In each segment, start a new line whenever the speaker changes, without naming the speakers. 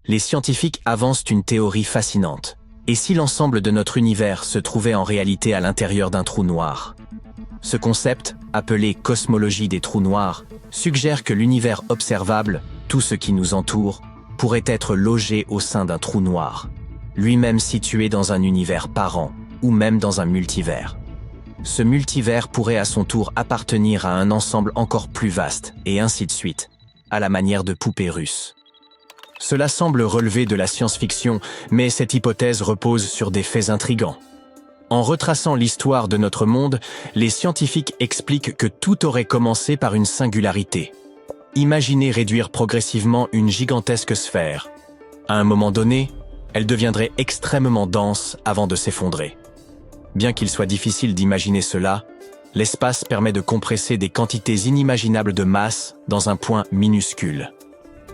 les scientifiques avancent une théorie fascinante. Et si l'ensemble de notre univers se trouvait en réalité à l'intérieur d'un trou noir? Ce concept, appelé cosmologie des trous noirs, suggère que l'univers observable, tout ce qui nous entoure, pourrait être logé au sein d'un trou noir, lui-même situé dans un univers parent, ou même dans un multivers. Ce multivers pourrait à son tour appartenir à un ensemble encore plus vaste, et ainsi de suite, à la manière de poupées russes. Cela semble relever de la science-fiction, mais cette hypothèse repose sur des faits intrigants. En retraçant l'histoire de notre monde, les scientifiques expliquent que tout aurait commencé par une singularité. Imaginez réduire progressivement une gigantesque sphère. À un moment donné, elle deviendrait extrêmement dense avant de s'effondrer. Bien qu'il soit difficile d'imaginer cela, l'espace permet de compresser des quantités inimaginables de masse dans un point minuscule.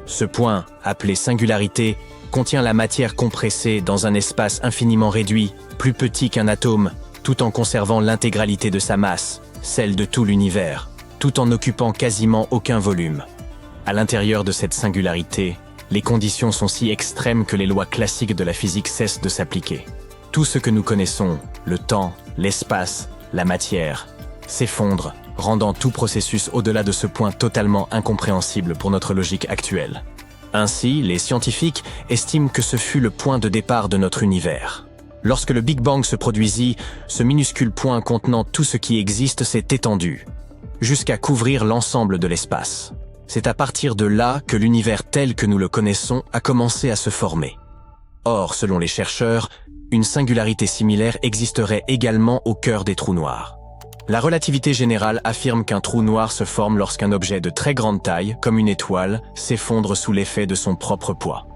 Ce point, appelé singularité, contient la matière compressée dans un espace infiniment réduit, plus petit qu'un atome, tout en conservant l'intégralité de sa masse, celle de tout l'univers, tout en n'occupant quasiment aucun volume. À l'intérieur de cette singularité, les conditions sont si extrêmes que les lois classiques de la physique cessent de s'appliquer. Tout ce que nous connaissons, le temps, l'espace, la matière, s'effondre, rendant tout processus au-delà de ce point totalement incompréhensible pour notre logique actuelle. Ainsi, les scientifiques estiment que ce fut le point de départ de notre univers. Lorsque le Big Bang se produisit, ce minuscule point contenant tout ce qui existe s'est étendu, jusqu'à couvrir l'ensemble de l'espace. C'est à partir de là que l'univers tel que nous le connaissons a commencé à se former. Or, selon les chercheurs, une singularité similaire existerait également au cœur des trous noirs. La relativité générale affirme qu'un trou noir se forme lorsqu'un objet de très grande taille, comme une étoile, s'effondre sous l'effet de son propre poids.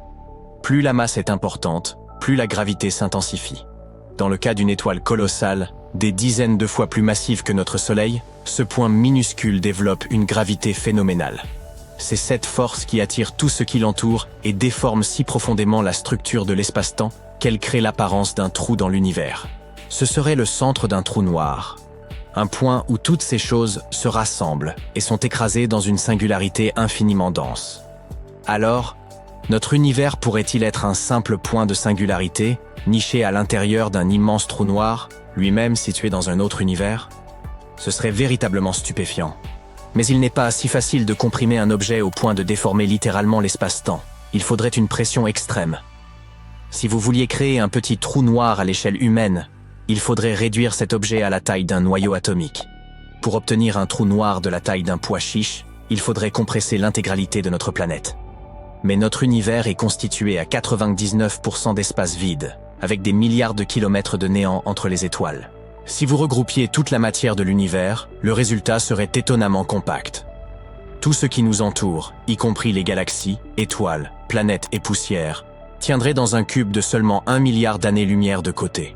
Plus la masse est importante, plus la gravité s'intensifie. Dans le cas d'une étoile colossale, des dizaines de fois plus massive que notre Soleil, ce point minuscule développe une gravité phénoménale. C'est cette force qui attire tout ce qui l'entoure et déforme si profondément la structure de l'espace-temps qu'elle crée l'apparence d'un trou dans l'univers. Ce serait le centre d'un trou noir. Un point où toutes ces choses se rassemblent et sont écrasées dans une singularité infiniment dense. Alors, notre univers pourrait-il être un simple point de singularité, niché à l'intérieur d'un immense trou noir, lui-même situé dans un autre univers? Ce serait véritablement stupéfiant. Mais il n'est pas si facile de comprimer un objet au point de déformer littéralement l'espace-temps. Il faudrait une pression extrême. Si vous vouliez créer un petit trou noir à l'échelle humaine, il faudrait réduire cet objet à la taille d'un noyau atomique. Pour obtenir un trou noir de la taille d'un pois chiche, il faudrait compresser l'intégralité de notre planète. Mais notre univers est constitué à 99% d'espace vide, avec des milliards de kilomètres de néant entre les étoiles. Si vous regroupiez toute la matière de l'univers, le résultat serait étonnamment compact. Tout ce qui nous entoure, y compris les galaxies, étoiles, planètes et poussières, tiendrait dans un cube de seulement 1 milliard d'années-lumière de côté.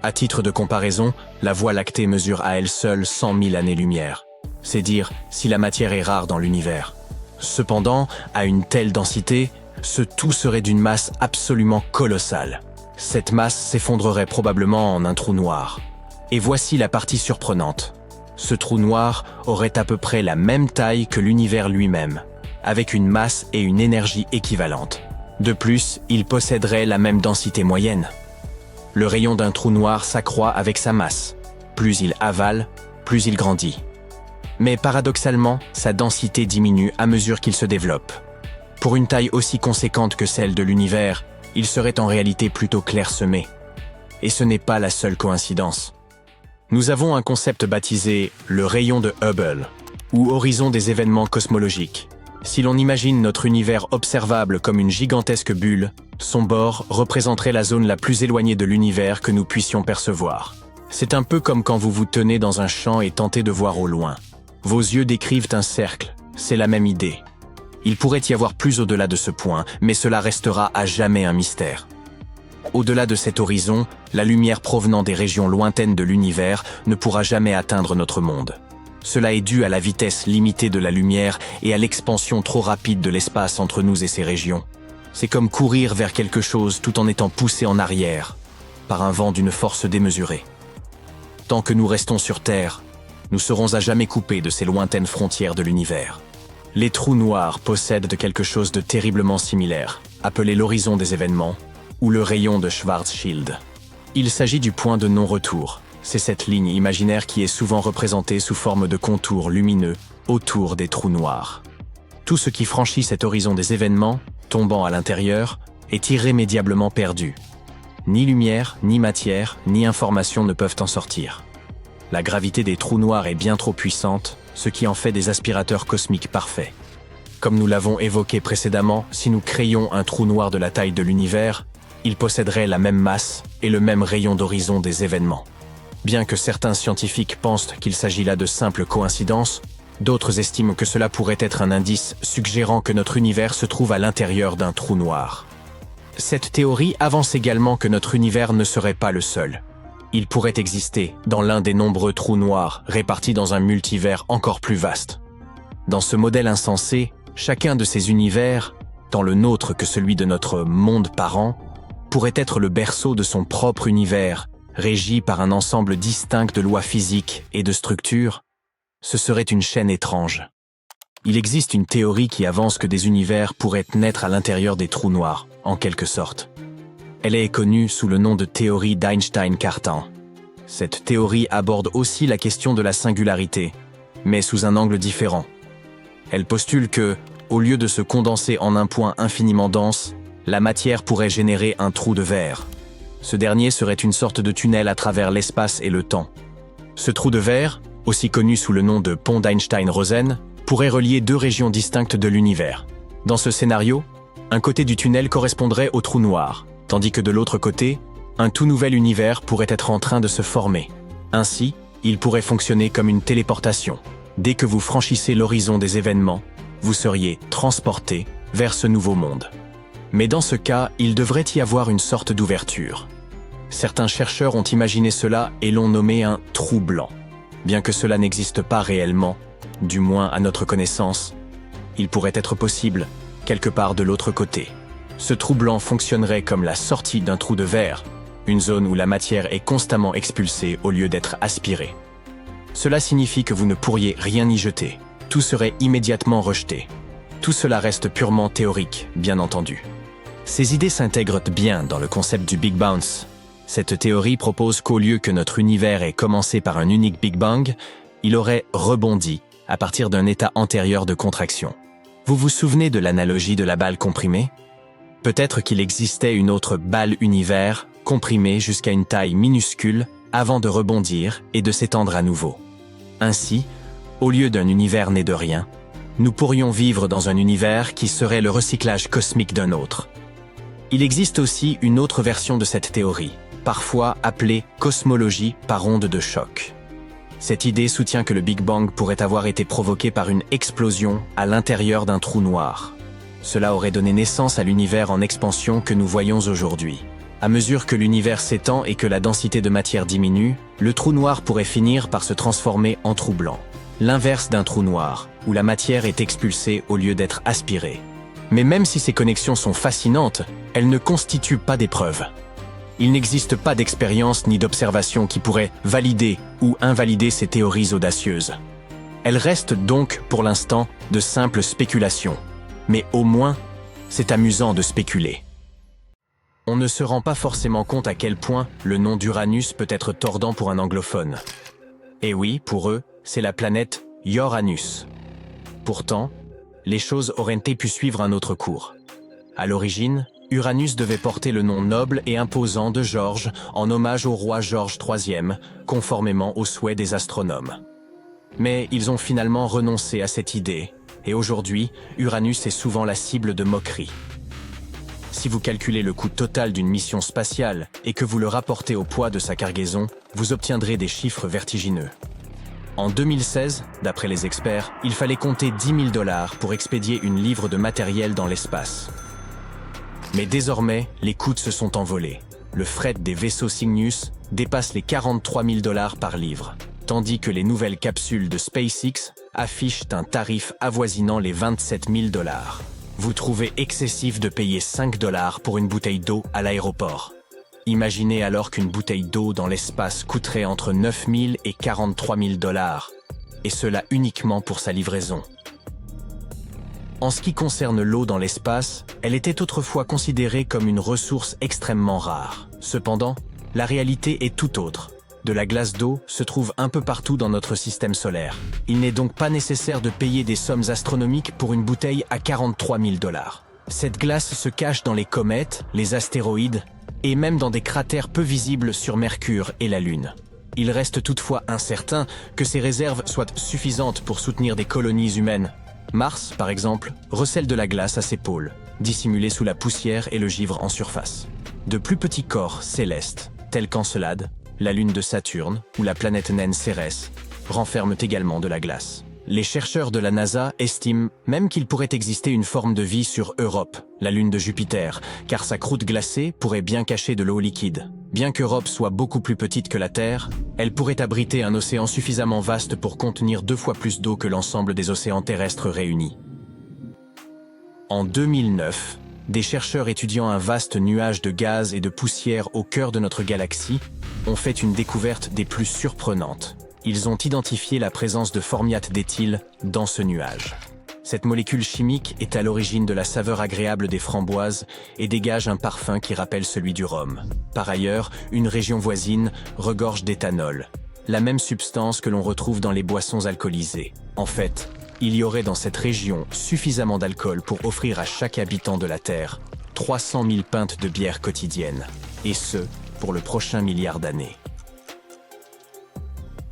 À titre de comparaison, la Voie lactée mesure à elle seule 100 000 années-lumière. C'est dire si la matière est rare dans l'univers. Cependant, à une telle densité, ce tout serait d'une masse absolument colossale. Cette masse s'effondrerait probablement en un trou noir. Et voici la partie surprenante. Ce trou noir aurait à peu près la même taille que l'univers lui-même, avec une masse et une énergie équivalentes. De plus, il posséderait la même densité moyenne. Le rayon d'un trou noir s'accroît avec sa masse. Plus il avale, plus il grandit. Mais paradoxalement, sa densité diminue à mesure qu'il se développe. Pour une taille aussi conséquente que celle de l'univers, il serait en réalité plutôt clairsemé. Et ce n'est pas la seule coïncidence. Nous avons un concept baptisé le rayon de Hubble, ou horizon des événements cosmologiques. Si l'on imagine notre univers observable comme une gigantesque bulle, son bord représenterait la zone la plus éloignée de l'univers que nous puissions percevoir. C'est un peu comme quand vous vous tenez dans un champ et tentez de voir au loin. Vos yeux décrivent un cercle, c'est la même idée. Il pourrait y avoir plus au-delà de ce point, mais cela restera à jamais un mystère. Au-delà de cet horizon, la lumière provenant des régions lointaines de l'univers ne pourra jamais atteindre notre monde. Cela est dû à la vitesse limitée de la lumière et à l'expansion trop rapide de l'espace entre nous et ces régions. C'est comme courir vers quelque chose tout en étant poussé en arrière, par un vent d'une force démesurée. Tant que nous restons sur Terre, nous serons à jamais coupés de ces lointaines frontières de l'univers. Les trous noirs possèdent quelque chose de terriblement similaire. appelé l'horizon des événements, ou le rayon de Schwarzschild. Il s'agit du point de non-retour. C'est cette ligne imaginaire qui est souvent représentée sous forme de contours lumineux autour des trous noirs. Tout ce qui franchit cet horizon des événements, tombant à l'intérieur, est irrémédiablement perdu. Ni lumière, ni matière, ni information ne peuvent en sortir. La gravité des trous noirs est bien trop puissante, ce qui en fait des aspirateurs cosmiques parfaits. Comme nous l'avons évoqué précédemment, si nous créions un trou noir de la taille de l'univers, il posséderait la même masse et le même rayon d'horizon des événements. Bien que certains scientifiques pensent qu'il s'agit là de simples coïncidences, d'autres estiment que cela pourrait être un indice suggérant que notre univers se trouve à l'intérieur d'un trou noir. Cette théorie avance également que notre univers ne serait pas le seul. Il pourrait exister dans l'un des nombreux trous noirs répartis dans un multivers encore plus vaste. Dans ce modèle insensé, chacun de ces univers, tant le nôtre que celui de notre monde parent, pourrait être le berceau de son propre univers, régi par un ensemble distinct de lois physiques et de structures. Ce serait une chaîne étrange. Il existe une théorie qui avance que des univers pourraient naître à l'intérieur des trous noirs, en quelque sorte. Elle est connue sous le nom de théorie d'Einstein-Cartan. Cette théorie aborde aussi la question de la singularité, mais sous un angle différent. Elle postule que, au lieu de se condenser en un point infiniment dense, la matière pourrait générer un trou de verre. Ce dernier serait une sorte de tunnel à travers l'espace et le temps. Ce trou de verre, aussi connu sous le nom de pont d'Einstein-Rosen, pourrait relier deux régions distinctes de l'univers. Dans ce scénario, un côté du tunnel correspondrait au trou noir, tandis que de l'autre côté, un tout nouvel univers pourrait être en train de se former. Ainsi, il pourrait fonctionner comme une téléportation. Dès que vous franchissez l'horizon des événements, vous seriez transporté vers ce nouveau monde. Mais dans ce cas, il devrait y avoir une sorte d'ouverture. Certains chercheurs ont imaginé cela et l'ont nommé un trou blanc. Bien que cela n'existe pas réellement, du moins à notre connaissance, il pourrait être possible, quelque part de l'autre côté. Ce trou blanc fonctionnerait comme la sortie d'un trou de verre, une zone où la matière est constamment expulsée au lieu d'être aspirée. Cela signifie que vous ne pourriez rien y jeter, tout serait immédiatement rejeté. Tout cela reste purement théorique, bien entendu. Ces idées s'intègrent bien dans le concept du Big Bounce. Cette théorie propose qu'au lieu que notre univers ait commencé par un unique Big Bang, il aurait rebondi à partir d'un état antérieur de contraction. Vous vous souvenez de l'analogie de la balle comprimée ? Peut-être qu'il existait une autre balle univers, comprimée jusqu'à une taille minuscule, avant de rebondir et de s'étendre à nouveau. Ainsi, au lieu d'un univers né de rien, nous pourrions vivre dans un univers qui serait le recyclage cosmique d'un autre. Il existe aussi une autre version de cette théorie, parfois appelée cosmologie par onde de choc. Cette idée soutient que le Big Bang pourrait avoir été provoqué par une explosion à l'intérieur d'un trou noir. Cela aurait donné naissance à l'univers en expansion que nous voyons aujourd'hui. À mesure que l'univers s'étend et que la densité de matière diminue, le trou noir pourrait finir par se transformer en trou blanc. L'inverse d'un trou noir, où la matière est expulsée au lieu d'être aspirée. Mais même si ces connexions sont fascinantes, elles ne constituent pas des preuves. Il n'existe pas d'expérience ni d'observation qui pourrait valider ou invalider ces théories audacieuses. Elles restent donc, pour l'instant, de simples spéculations. Mais au moins, c'est amusant de spéculer. On ne se rend pas forcément compte à quel point le nom d'Uranus peut être tordant pour un anglophone. Et oui, pour eux, c'est la planète Uranus. Pourtant, les choses auraient pu suivre un autre cours. À l'origine, Uranus devait porter le nom noble et imposant de George en hommage au roi George III, conformément aux souhaits des astronomes. Mais ils ont finalement renoncé à cette idée, et aujourd'hui, Uranus est souvent la cible de moqueries. Si vous calculez le coût total d'une mission spatiale et que vous le rapportez au poids de sa cargaison, vous obtiendrez des chiffres vertigineux. En 2016, d'après les experts, il fallait compter 10 000 $ pour expédier une livre de matériel dans l'espace. Mais désormais, les coûts se sont envolés. Le fret des vaisseaux Cygnus dépasse les 43 000 $ par livre, tandis que les nouvelles capsules de SpaceX affichent un tarif avoisinant les 27 000 $. Vous trouvez excessif de payer 5 $ pour une bouteille d'eau à l'aéroport. Imaginez alors qu'une bouteille d'eau dans l'espace coûterait entre 9 000 et 43 000 $, et cela uniquement pour sa livraison. En ce qui concerne l'eau dans l'espace, elle était autrefois considérée comme une ressource extrêmement rare. Cependant, la réalité est tout autre. De la glace d'eau se trouve un peu partout dans notre système solaire. Il n'est donc pas nécessaire de payer des sommes astronomiques pour une bouteille à 43 000 $. Cette glace se cache dans les comètes, les astéroïdes et même dans des cratères peu visibles sur Mercure et la Lune. Il reste toutefois incertain que ces réserves soient suffisantes pour soutenir des colonies humaines. Mars, par exemple, recèle de la glace à ses pôles, dissimulée sous la poussière et le givre en surface. De plus petits corps célestes, tels qu'Encelade, la lune de Saturne ou la planète naine Cérès, renferment également de la glace. Les chercheurs de la NASA estiment même qu'il pourrait exister une forme de vie sur Europe, la lune de Jupiter, car sa croûte glacée pourrait bien cacher de l'eau liquide. Bien qu'Europe soit beaucoup plus petite que la Terre, elle pourrait abriter un océan suffisamment vaste pour contenir 2 fois plus d'eau que l'ensemble des océans terrestres réunis. En 2009, des chercheurs étudiant un vaste nuage de gaz et de poussière au cœur de notre galaxie ont fait une découverte des plus surprenantes. Ils ont identifié la présence de formiate d'éthyle dans ce nuage. Cette molécule chimique est à l'origine de la saveur agréable des framboises et dégage un parfum qui rappelle celui du rhum. Par ailleurs, une région voisine regorge d'éthanol, la même substance que l'on retrouve dans les boissons alcoolisées. En fait, il y aurait dans cette région suffisamment d'alcool pour offrir à chaque habitant de la Terre 300 000 pintes de bière quotidienne, et ce, pour le prochain milliard d'années.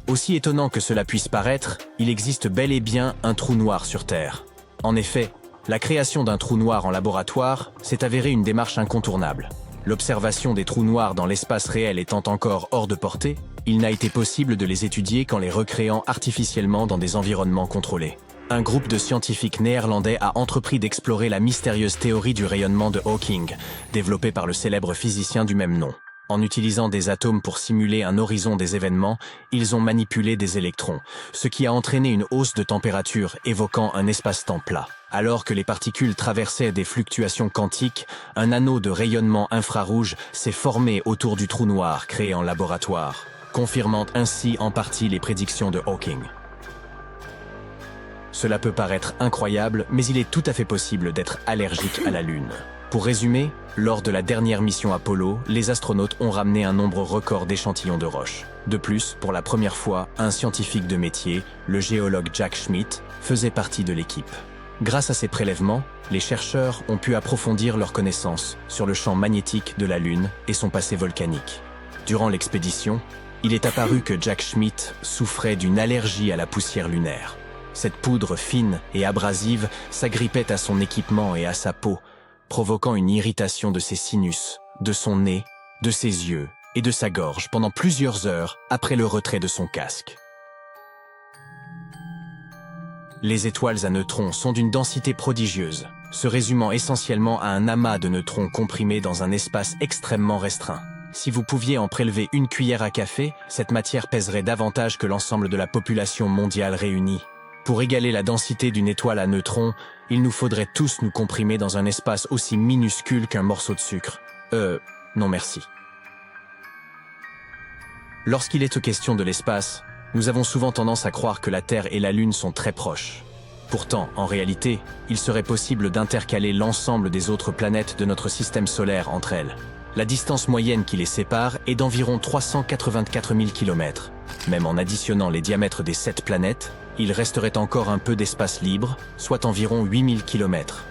Aussi étonnant que cela puisse paraître, il existe bel et bien un trou noir sur Terre. En effet, la création d'un trou noir en laboratoire s'est avérée une démarche incontournable. L'observation des trous noirs dans l'espace réel étant encore hors de portée, il n'a été possible de les étudier qu'en les recréant artificiellement dans des environnements contrôlés. Un groupe de scientifiques néerlandais a entrepris d'explorer la mystérieuse théorie du rayonnement de Hawking, développée par le célèbre physicien du même nom. En utilisant des atomes pour simuler un horizon des événements, ils ont manipulé des électrons, ce qui a entraîné une hausse de température évoquant un espace-temps plat. Alors que les particules traversaient des fluctuations quantiques, un anneau de rayonnement infrarouge s'est formé autour du trou noir créé en laboratoire, confirmant ainsi en partie les prédictions de Hawking. Cela peut paraître incroyable, mais il est tout à fait possible d'être allergique à la Lune. Pour résumer, lors de la dernière mission Apollo, les astronautes ont ramené un nombre record d'échantillons de roches. De plus, pour la première fois, un scientifique de métier, le géologue Jack Schmitt, faisait partie de l'équipe. Grâce à ces prélèvements, les chercheurs ont pu approfondir leurs connaissances sur le champ magnétique de la Lune et son passé volcanique. Durant l'expédition, il est apparu que Jack Schmitt souffrait d'une allergie à la poussière lunaire. Cette poudre fine et abrasive s'agrippait à son équipement et à sa peau, provoquant une irritation de ses sinus, de son nez, de ses yeux et de sa gorge pendant plusieurs heures après le retrait de son casque. Les étoiles à neutrons sont d'une densité prodigieuse, se résumant essentiellement à un amas de neutrons comprimés dans un espace extrêmement restreint. Si vous pouviez en prélever une cuillère à café, cette matière pèserait davantage que l'ensemble de la population mondiale réunie. Pour égaler la densité d'une étoile à neutrons, il nous faudrait tous nous comprimer dans un espace aussi minuscule qu'un morceau de sucre. Non merci. Lorsqu'il est question de l'espace, nous avons souvent tendance à croire que la Terre et la Lune sont très proches. Pourtant, en réalité, il serait possible d'intercaler l'ensemble des autres planètes de notre système solaire entre elles. La distance moyenne qui les sépare est d'environ 384 000 km. Même en additionnant les diamètres des 7 planètes, il resterait encore un peu d'espace libre, soit environ 8000 km.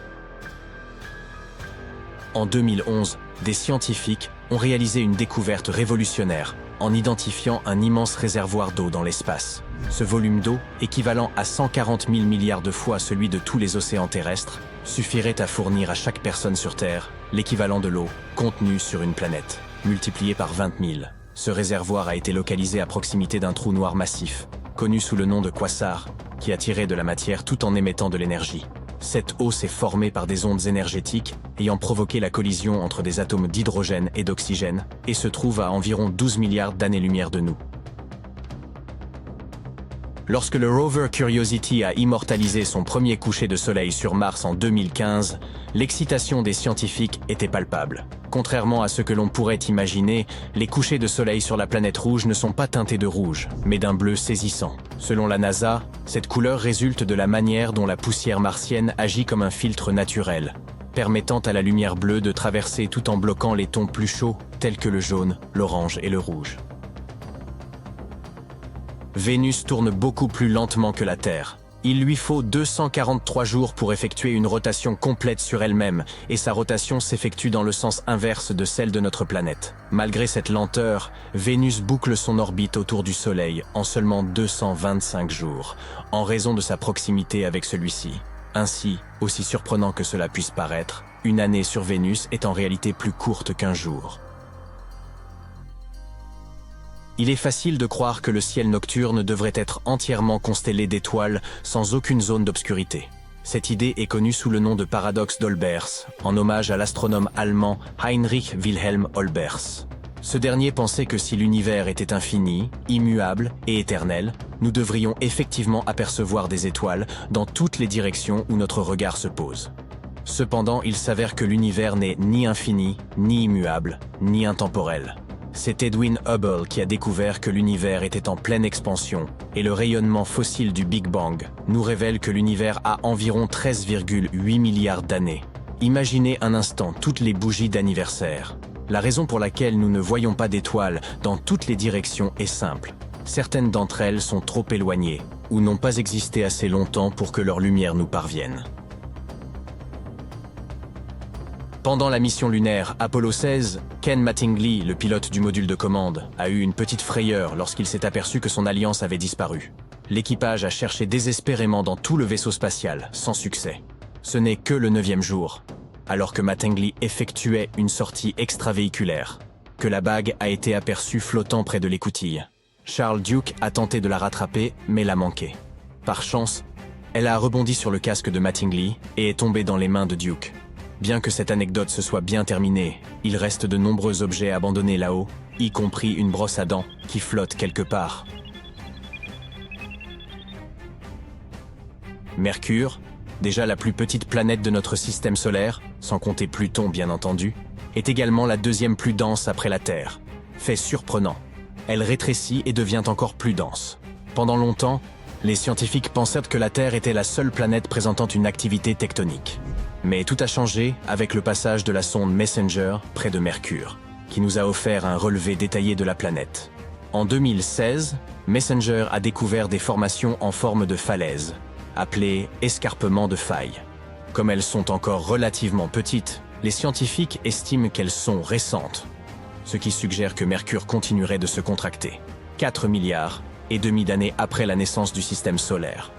En 2011, des scientifiques ont réalisé une découverte révolutionnaire en identifiant un immense réservoir d'eau dans l'espace. Ce volume d'eau, équivalent à 140 000 milliards de fois celui de tous les océans terrestres, suffirait à fournir à chaque personne sur Terre l'équivalent de l'eau contenue sur une planète, multiplié par 20 000. Ce réservoir a été localisé à proximité d'un trou noir massif, connu sous le nom de quasar, qui attirait de la matière tout en émettant de l'énergie. Cette eau s'est formée par des ondes énergétiques ayant provoqué la collision entre des atomes d'hydrogène et d'oxygène et se trouve à environ 12 milliards d'années-lumière de nous. Lorsque le rover Curiosity a immortalisé son premier coucher de soleil sur Mars en 2015, l'excitation des scientifiques était palpable. Contrairement à ce que l'on pourrait imaginer, les couchers de soleil sur la planète rouge ne sont pas teintés de rouge, mais d'un bleu saisissant. Selon la NASA, cette couleur résulte de la manière dont la poussière martienne agit comme un filtre naturel, permettant à la lumière bleue de traverser tout en bloquant les tons plus chauds, tels que le jaune, l'orange et le rouge. Vénus tourne beaucoup plus lentement que la Terre. Il lui faut 243 jours pour effectuer une rotation complète sur elle-même, et sa rotation s'effectue dans le sens inverse de celle de notre planète. Malgré cette lenteur, Vénus boucle son orbite autour du Soleil en seulement 225 jours, en raison de sa proximité avec celui-ci. Ainsi, aussi surprenant que cela puisse paraître, une année sur Vénus est en réalité plus courte qu'un jour. Il est facile de croire que le ciel nocturne devrait être entièrement constellé d'étoiles sans aucune zone d'obscurité. Cette idée est connue sous le nom de paradoxe d'Olbers, en hommage à l'astronome allemand Heinrich Wilhelm Olbers. Ce dernier pensait que si l'univers était infini, immuable et éternel, nous devrions effectivement apercevoir des étoiles dans toutes les directions où notre regard se pose. Cependant, il s'avère que l'univers n'est ni infini, ni immuable, ni intemporel. C'est Edwin Hubble qui a découvert que l'univers était en pleine expansion, et le rayonnement fossile du Big Bang nous révèle que l'univers a environ 13,8 milliards d'années. Imaginez un instant toutes les bougies d'anniversaire. La raison pour laquelle nous ne voyons pas d'étoiles dans toutes les directions est simple. Certaines d'entre elles sont trop éloignées, ou n'ont pas existé assez longtemps pour que leur lumière nous parvienne. Pendant la mission lunaire Apollo 16, Ken Mattingly, le pilote du module de commande, a eu une petite frayeur lorsqu'il s'est aperçu que son alliance avait disparu. L'équipage a cherché désespérément dans tout le vaisseau spatial, sans succès. Ce n'est que le 9e jour, alors que Mattingly effectuait une sortie extravéhiculaire, que la bague a été aperçue flottant près de l'écoutille. Charles Duke a tenté de la rattraper, mais l'a manquée. Par chance, elle a rebondi sur le casque de Mattingly et est tombée dans les mains de Duke. Bien que cette anecdote se soit bien terminée, il reste de nombreux objets abandonnés là-haut, y compris une brosse à dents qui flotte quelque part. Mercure, déjà la plus petite planète de notre système solaire, sans compter Pluton bien entendu, est également la deuxième plus dense après la Terre. Fait surprenant, elle rétrécit et devient encore plus dense. Pendant longtemps, les scientifiques pensèrent que la Terre était la seule planète présentant une activité tectonique. Mais tout a changé avec le passage de la sonde Messenger près de Mercure, qui nous a offert un relevé détaillé de la planète. En 2016, Messenger a découvert des formations en forme de falaise, appelées escarpements de failles. Comme elles sont encore relativement petites, les scientifiques estiment qu'elles sont récentes, ce qui suggère que Mercure continuerait de se contracter. 4 milliards et demi d'années après la naissance du système solaire.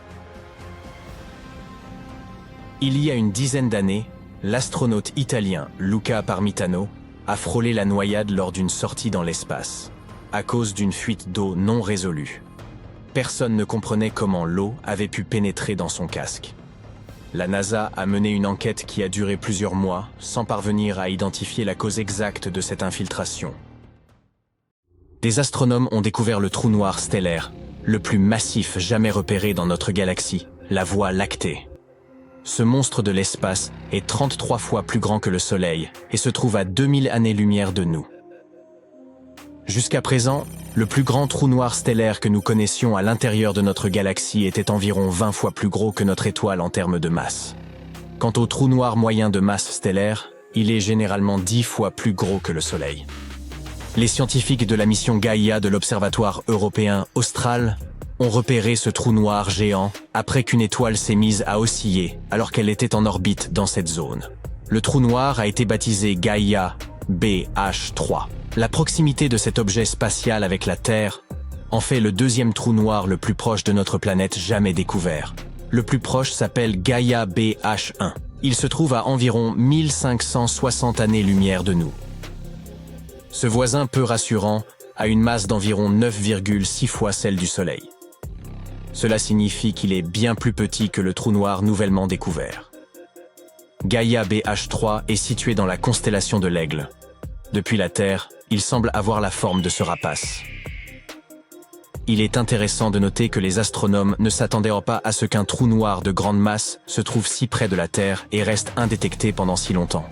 Il y a une dizaine d'années, l'astronaute italien Luca Parmitano a frôlé la noyade lors d'une sortie dans l'espace, à cause d'une fuite d'eau non résolue. Personne ne comprenait comment l'eau avait pu pénétrer dans son casque. La NASA a mené une enquête qui a duré plusieurs mois, sans parvenir à identifier la cause exacte de cette infiltration. Des astronomes ont découvert le trou noir stellaire, le plus massif jamais repéré dans notre galaxie, la Voie lactée. Ce monstre de l'espace est 33 fois plus grand que le Soleil et se trouve à 2000 années-lumière de nous. Jusqu'à présent, le plus grand trou noir stellaire que nous connaissions à l'intérieur de notre galaxie était environ 20 fois plus gros que notre étoile en termes de masse. Quant au trou noir moyen de masse stellaire, il est généralement 10 fois plus gros que le Soleil. Les scientifiques de la mission Gaïa de l'Observatoire européen austral ont repéré ce trou noir géant après qu'une étoile s'est mise à osciller alors qu'elle était en orbite dans cette zone. Le trou noir a été baptisé Gaïa BH3. La proximité de cet objet spatial avec la Terre en fait le deuxième trou noir le plus proche de notre planète jamais découvert. Le plus proche s'appelle Gaïa BH1. Il se trouve à environ 1560 années-lumière de nous. Ce voisin peu rassurant a une masse d'environ 9,6 fois celle du Soleil. Cela signifie qu'il est bien plus petit que le trou noir nouvellement découvert. Gaïa BH3 est situé dans la constellation de l'Aigle. Depuis la Terre, il semble avoir la forme de ce rapace. il est intéressant de noter que les astronomes ne s'attendaient pas à ce qu'un trou noir de grande masse se trouve si près de la Terre et reste indétecté pendant si longtemps.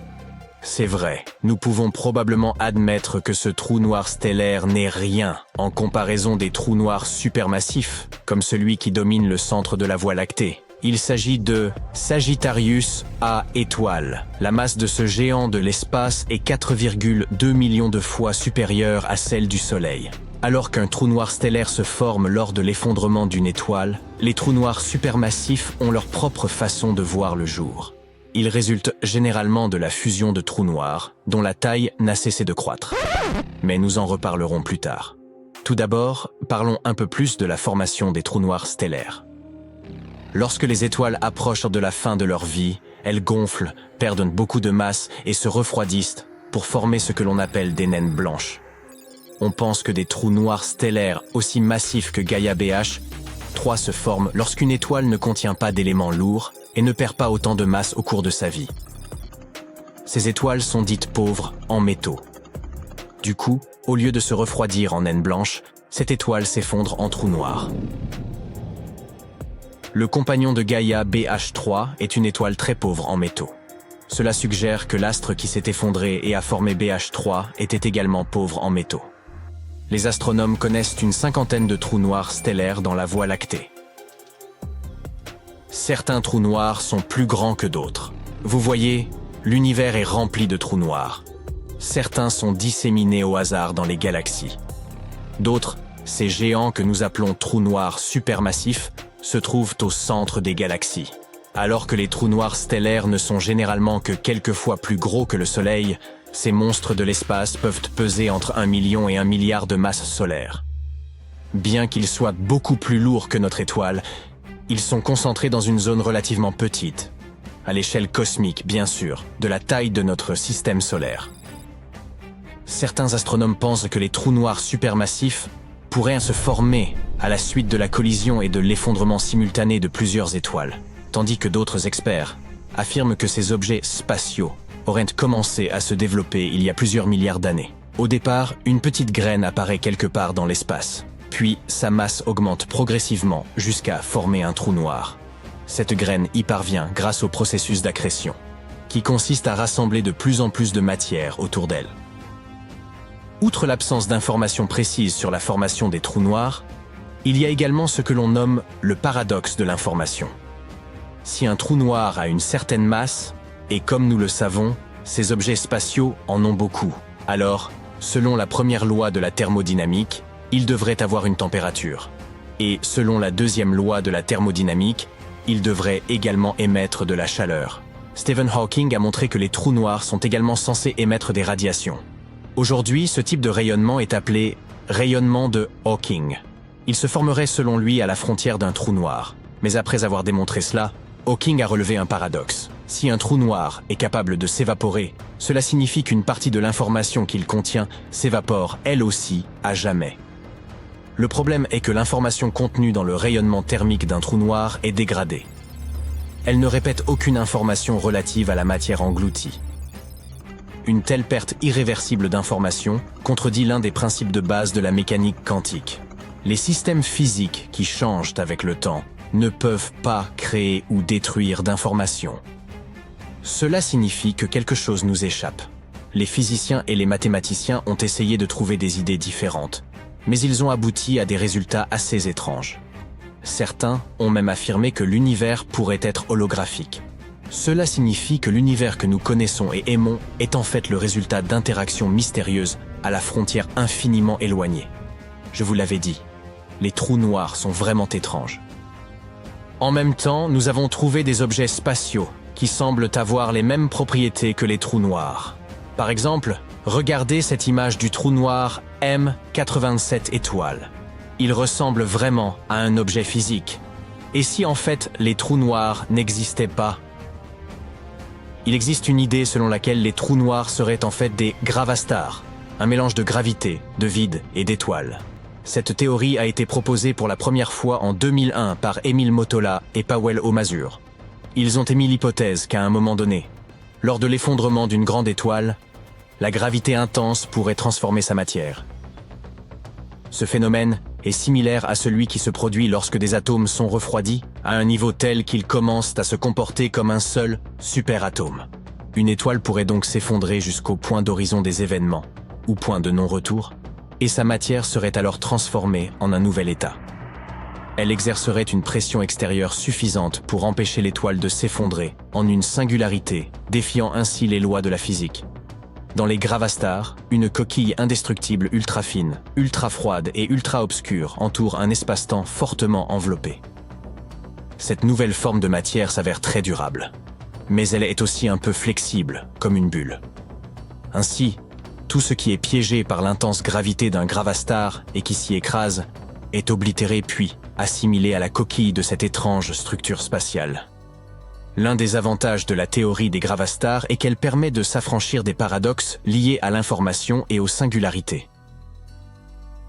C'est vrai, nous pouvons probablement admettre que ce trou noir stellaire n'est rien en comparaison des trous noirs supermassifs, comme celui qui domine le centre de la Voie lactée. Il s'agit de Sagittarius A étoile. La masse de ce géant de l'espace est 4,2 millions de fois supérieure à celle du Soleil. Alors qu'un trou noir stellaire se forme lors de l'effondrement d'une étoile, les trous noirs supermassifs ont leur propre façon de voir le jour. Ils résultent généralement de la fusion de trous noirs, dont la taille n'a cessé de croître. Mais nous en reparlerons plus tard. Tout d'abord, parlons un peu plus de la formation des trous noirs stellaires. Lorsque les étoiles approchent de la fin de leur vie, elles gonflent, perdent beaucoup de masse et se refroidissent pour former ce que l'on appelle des naines blanches. On pense que des trous noirs stellaires aussi massifs que Gaia BH3 se forment lorsqu'une étoile ne contient pas d'éléments lourds et ne perd pas autant de masse au cours de sa vie. Ces étoiles sont dites pauvres en métaux. Du coup, au lieu de se refroidir en naine blanche, cette étoile s'effondre en trou noir. Le compagnon de Gaia BH3 est une étoile très pauvre en métaux. Cela suggère que l'astre qui s'est effondré et a formé BH3 était également pauvre en métaux. Les astronomes connaissent une cinquantaine de trous noirs stellaires dans la Voie lactée. Certains trous noirs sont plus grands que d'autres. Vous voyez, l'univers est rempli de trous noirs. Certains sont disséminés au hasard dans les galaxies. D'autres, ces géants que nous appelons trous noirs supermassifs, se trouvent au centre des galaxies. Alors que les trous noirs stellaires ne sont généralement que quelques fois plus gros que le Soleil, ces monstres de l'espace peuvent peser entre 1 million et 1 milliard de masses solaires. Bien qu'ils soient beaucoup plus lourds que notre étoile, ils sont concentrés dans une zone relativement petite, à l'échelle cosmique bien sûr, de la taille de notre système solaire. Certains astronomes pensent que les trous noirs supermassifs pourraient se former à la suite de la collision et de l'effondrement simultané de plusieurs étoiles, tandis que d'autres experts affirment que ces objets spatiaux auraient commencé à se développer il y a plusieurs milliards d'années. Au départ, une petite graine apparaît quelque part dans l'espace, puis sa masse augmente progressivement jusqu'à former un trou noir. Cette graine y parvient grâce au processus d'accrétion, qui consiste à rassembler de plus en plus de matière autour d'elle. Outre l'absence d'informations précises sur la formation des trous noirs, il y a également ce que l'on nomme le paradoxe de l'information. Si un trou noir a une certaine masse, et comme nous le savons, ces objets spatiaux en ont beaucoup, alors, selon la première loi de la thermodynamique, il devrait avoir une température. Et selon la deuxième loi de la thermodynamique, il devrait également émettre de la chaleur. Stephen Hawking a montré que les trous noirs sont également censés émettre des radiations. Aujourd'hui, ce type de rayonnement est appelé rayonnement de Hawking. Il se formerait selon lui à la frontière d'un trou noir. Mais après avoir démontré cela, Hawking a relevé un paradoxe. Si un trou noir est capable de s'évaporer, cela signifie qu'une partie de l'information qu'il contient s'évapore elle aussi à jamais. Le problème est que l'information contenue dans le rayonnement thermique d'un trou noir est dégradée. Elle ne répète aucune information relative à la matière engloutie. Une telle perte irréversible d'information contredit l'un des principes de base de la mécanique quantique. Les systèmes physiques qui changent avec le temps ne peuvent pas créer ou détruire d'informations. Cela signifie que quelque chose nous échappe. Les physiciens et les mathématiciens ont essayé de trouver des idées différentes, mais ils ont abouti à des résultats assez étranges. Certains ont même affirmé que l'univers pourrait être holographique. Cela signifie que l'univers que nous connaissons et aimons est en fait le résultat d'interactions mystérieuses à la frontière infiniment éloignée. Je vous l'avais dit, les trous noirs sont vraiment étranges. En même temps, nous avons trouvé des objets spatiaux qui semblent avoir les mêmes propriétés que les trous noirs. Par exemple, regardez cette image du trou noir M87 étoiles. Il ressemble vraiment à un objet physique. Et si en fait les trous noirs n'existaient pas? Il existe une idée selon laquelle les trous noirs seraient en fait des gravastars, un mélange de gravité, de vide et d'étoiles. Cette théorie a été proposée pour la première fois en 2001 par Émile Motola et Powell O'Masur. Ils ont émis l'hypothèse qu'à un moment donné, lors de l'effondrement d'une grande étoile, la gravité intense pourrait transformer sa matière. Ce phénomène est similaire à celui qui se produit lorsque des atomes sont refroidis, à un niveau tel qu'ils commencent à se comporter comme un seul superatome. Une étoile pourrait donc s'effondrer jusqu'au point d'horizon des événements, ou point de non-retour, et sa matière serait alors transformée en un nouvel état. Elle exercerait une pression extérieure suffisante pour empêcher l'étoile de s'effondrer en une singularité, défiant ainsi les lois de la physique. Dans les gravastars, une coquille indestructible ultra fine, ultra froide et ultra obscure entoure un espace-temps fortement enveloppé. Cette nouvelle forme de matière s'avère très durable, mais elle est aussi un peu flexible, comme une bulle. Ainsi, tout ce qui est piégé par l'intense gravité d'un gravastar et qui s'y écrase est oblitéré puis assimilé à la coquille de cette étrange structure spatiale. L'un des avantages de la théorie des gravastars est qu'elle permet de s'affranchir des paradoxes liés à l'information et aux singularités.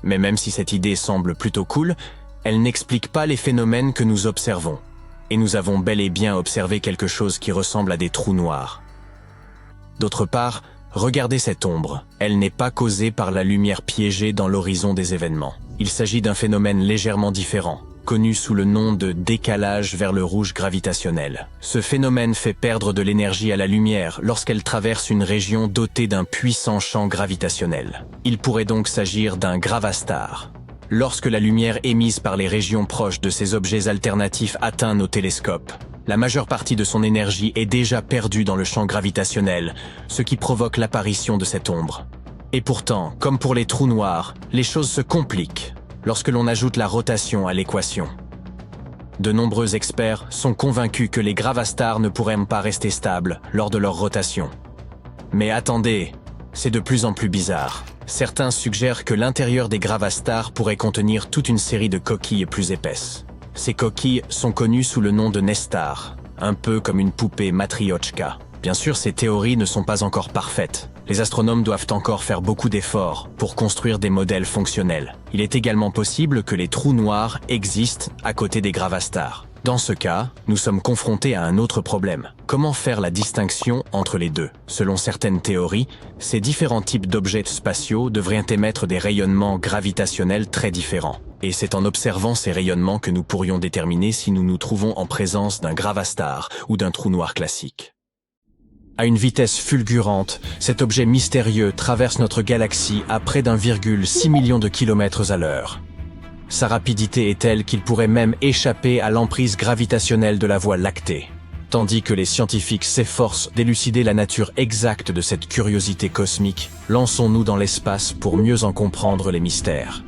Mais même si cette idée semble plutôt cool, elle n'explique pas les phénomènes que nous observons. Et nous avons bel et bien observé quelque chose qui ressemble à des trous noirs. D'autre part, regardez cette ombre. Elle n'est pas causée par la lumière piégée dans l'horizon des événements. Il s'agit d'un phénomène légèrement différent, connu sous le nom de décalage vers le rouge gravitationnel. Ce phénomène fait perdre de l'énergie à la lumière lorsqu'elle traverse une région dotée d'un puissant champ gravitationnel. Il pourrait donc s'agir d'un gravastar. Lorsque la lumière émise par les régions proches de ces objets alternatifs atteint nos télescopes, la majeure partie de son énergie est déjà perdue dans le champ gravitationnel, ce qui provoque l'apparition de cette ombre. Et pourtant, comme pour les trous noirs, les choses se compliquent lorsque l'on ajoute la rotation à l'équation. De nombreux experts sont convaincus que les gravastars ne pourraient pas rester stables lors de leur rotation. Mais attendez, c'est de plus en plus bizarre. Certains suggèrent que l'intérieur des gravastars pourrait contenir toute une série de coquilles plus épaisses. Ces coquilles sont connues sous le nom de nestars, un peu comme une poupée matriochka. Bien sûr, ces théories ne sont pas encore parfaites. Les astronomes doivent encore faire beaucoup d'efforts pour construire des modèles fonctionnels. Il est également possible que les trous noirs existent à côté des gravastars. Dans ce cas, nous sommes confrontés à un autre problème. Comment faire la distinction entre les deux? Selon certaines théories, ces différents types d'objets spatiaux devraient émettre des rayonnements gravitationnels très différents. Et c'est en observant ces rayonnements que nous pourrions déterminer si nous nous trouvons en présence d'un gravastar ou d'un trou noir classique. À une vitesse fulgurante, cet objet mystérieux traverse notre galaxie à près d'1,6 million de kilomètres à l'heure. Sa rapidité est telle qu'il pourrait même échapper à l'emprise gravitationnelle de la Voie lactée. Tandis que les scientifiques s'efforcent d'élucider la nature exacte de cette curiosité cosmique, lançons-nous dans l'espace pour mieux en comprendre les mystères.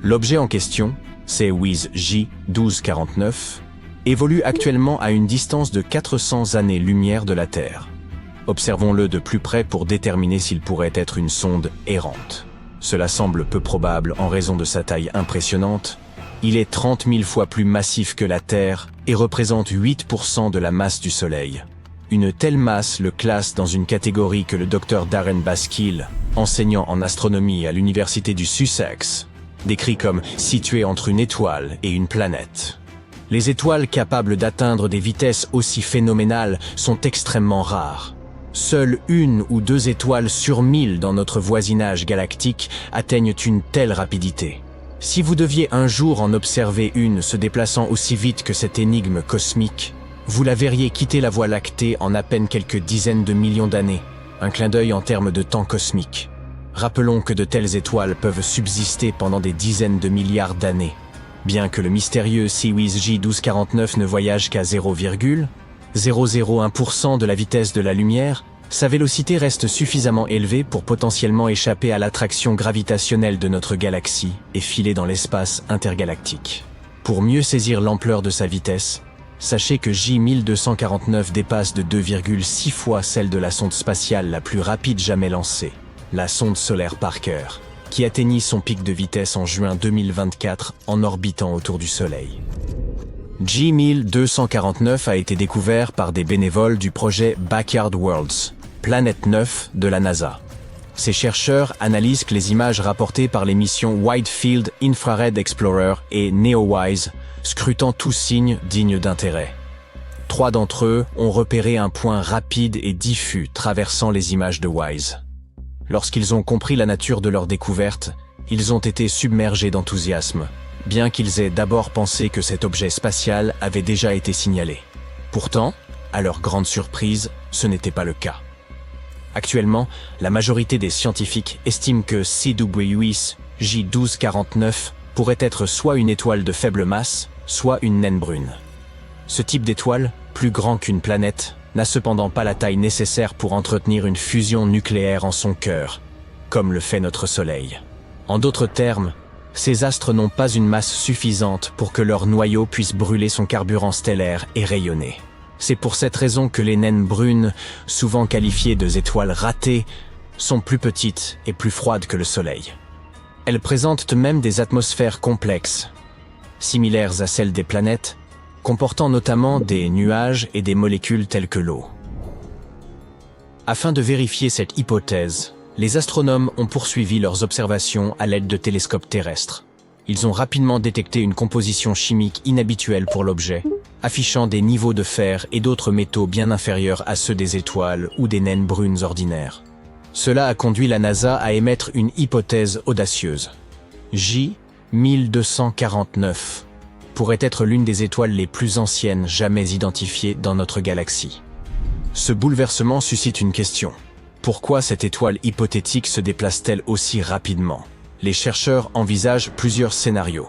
L'objet en question, CEWIS J1249, évolue actuellement à une distance de 400 années-lumière de la Terre. Observons-le de plus près pour déterminer s'il pourrait être une sonde errante. Cela semble peu probable en raison de sa taille impressionnante. Il est 30 000 fois plus massif que la Terre et représente 8% de la masse du Soleil. Une telle masse le classe dans une catégorie que le Dr Darren Baskill, enseignant en astronomie à l'université du Sussex, décrit comme situé entre une étoile et une planète. Les étoiles capables d'atteindre des vitesses aussi phénoménales sont extrêmement rares. Seules 1 ou 2 étoiles sur 1000 dans notre voisinage galactique atteignent une telle rapidité. Si vous deviez un jour en observer une se déplaçant aussi vite que cette énigme cosmique, vous la verriez quitter la Voie lactée en à peine quelques dizaines de millions d'années, un clin d'œil en termes de temps cosmique. Rappelons que de telles étoiles peuvent subsister pendant des dizaines de milliards d'années. Bien que le mystérieux CEWIS J1249 ne voyage qu'à 0,001% de la vitesse de la lumière, sa vélocité reste suffisamment élevée pour potentiellement échapper à l'attraction gravitationnelle de notre galaxie et filer dans l'espace intergalactique. Pour mieux saisir l'ampleur de sa vitesse, sachez que J1249 dépasse de 2,6 fois celle de la sonde spatiale la plus rapide jamais lancée, la sonde solaire Parker, qui atteignit son pic de vitesse en juin 2024 en orbitant autour du Soleil. J1249 a été découvert par des bénévoles du projet Backyard Worlds, Planète 9 de la NASA. Ces chercheurs analysent les images rapportées par les missions Wide Field Infrared Explorer et NEOWISE, scrutant tous signes dignes d'intérêt. 3 d'entre eux ont repéré un point rapide et diffus traversant les images de WISE. Lorsqu'ils ont compris la nature de leur découverte, ils ont été submergés d'enthousiasme. bien qu'ils aient d'abord pensé que cet objet spatial avait déjà été signalé. Pourtant, à leur grande surprise, ce n'était pas le cas. Actuellement, la majorité des scientifiques estiment que CWS J1249 pourrait être soit une étoile de faible masse, soit une naine brune. Ce type d'étoile, plus grand qu'une planète, n'a cependant pas la taille nécessaire pour entretenir une fusion nucléaire en son cœur, comme le fait notre Soleil. En d'autres termes, ces astres n'ont pas une masse suffisante pour que leur noyau puisse brûler son carburant stellaire et rayonner. C'est pour cette raison que les naines brunes, souvent qualifiées de étoiles ratées, sont plus petites et plus froides que le Soleil. Elles présentent même des atmosphères complexes, similaires à celles des planètes, comportant notamment des nuages et des molécules telles que l'eau. Afin de vérifier cette hypothèse, les astronomes ont poursuivi leurs observations à l'aide de télescopes terrestres. Ils ont rapidement détecté une composition chimique inhabituelle pour l'objet, affichant des niveaux de fer et d'autres métaux bien inférieurs à ceux des étoiles ou des naines brunes ordinaires. Cela a conduit la NASA à émettre une hypothèse audacieuse. J1249 pourrait être l'une des étoiles les plus anciennes jamais identifiées dans notre galaxie. Ce bouleversement suscite une question. Pourquoi cette étoile hypothétique se déplace-t-elle aussi rapidement? Les chercheurs envisagent plusieurs scénarios.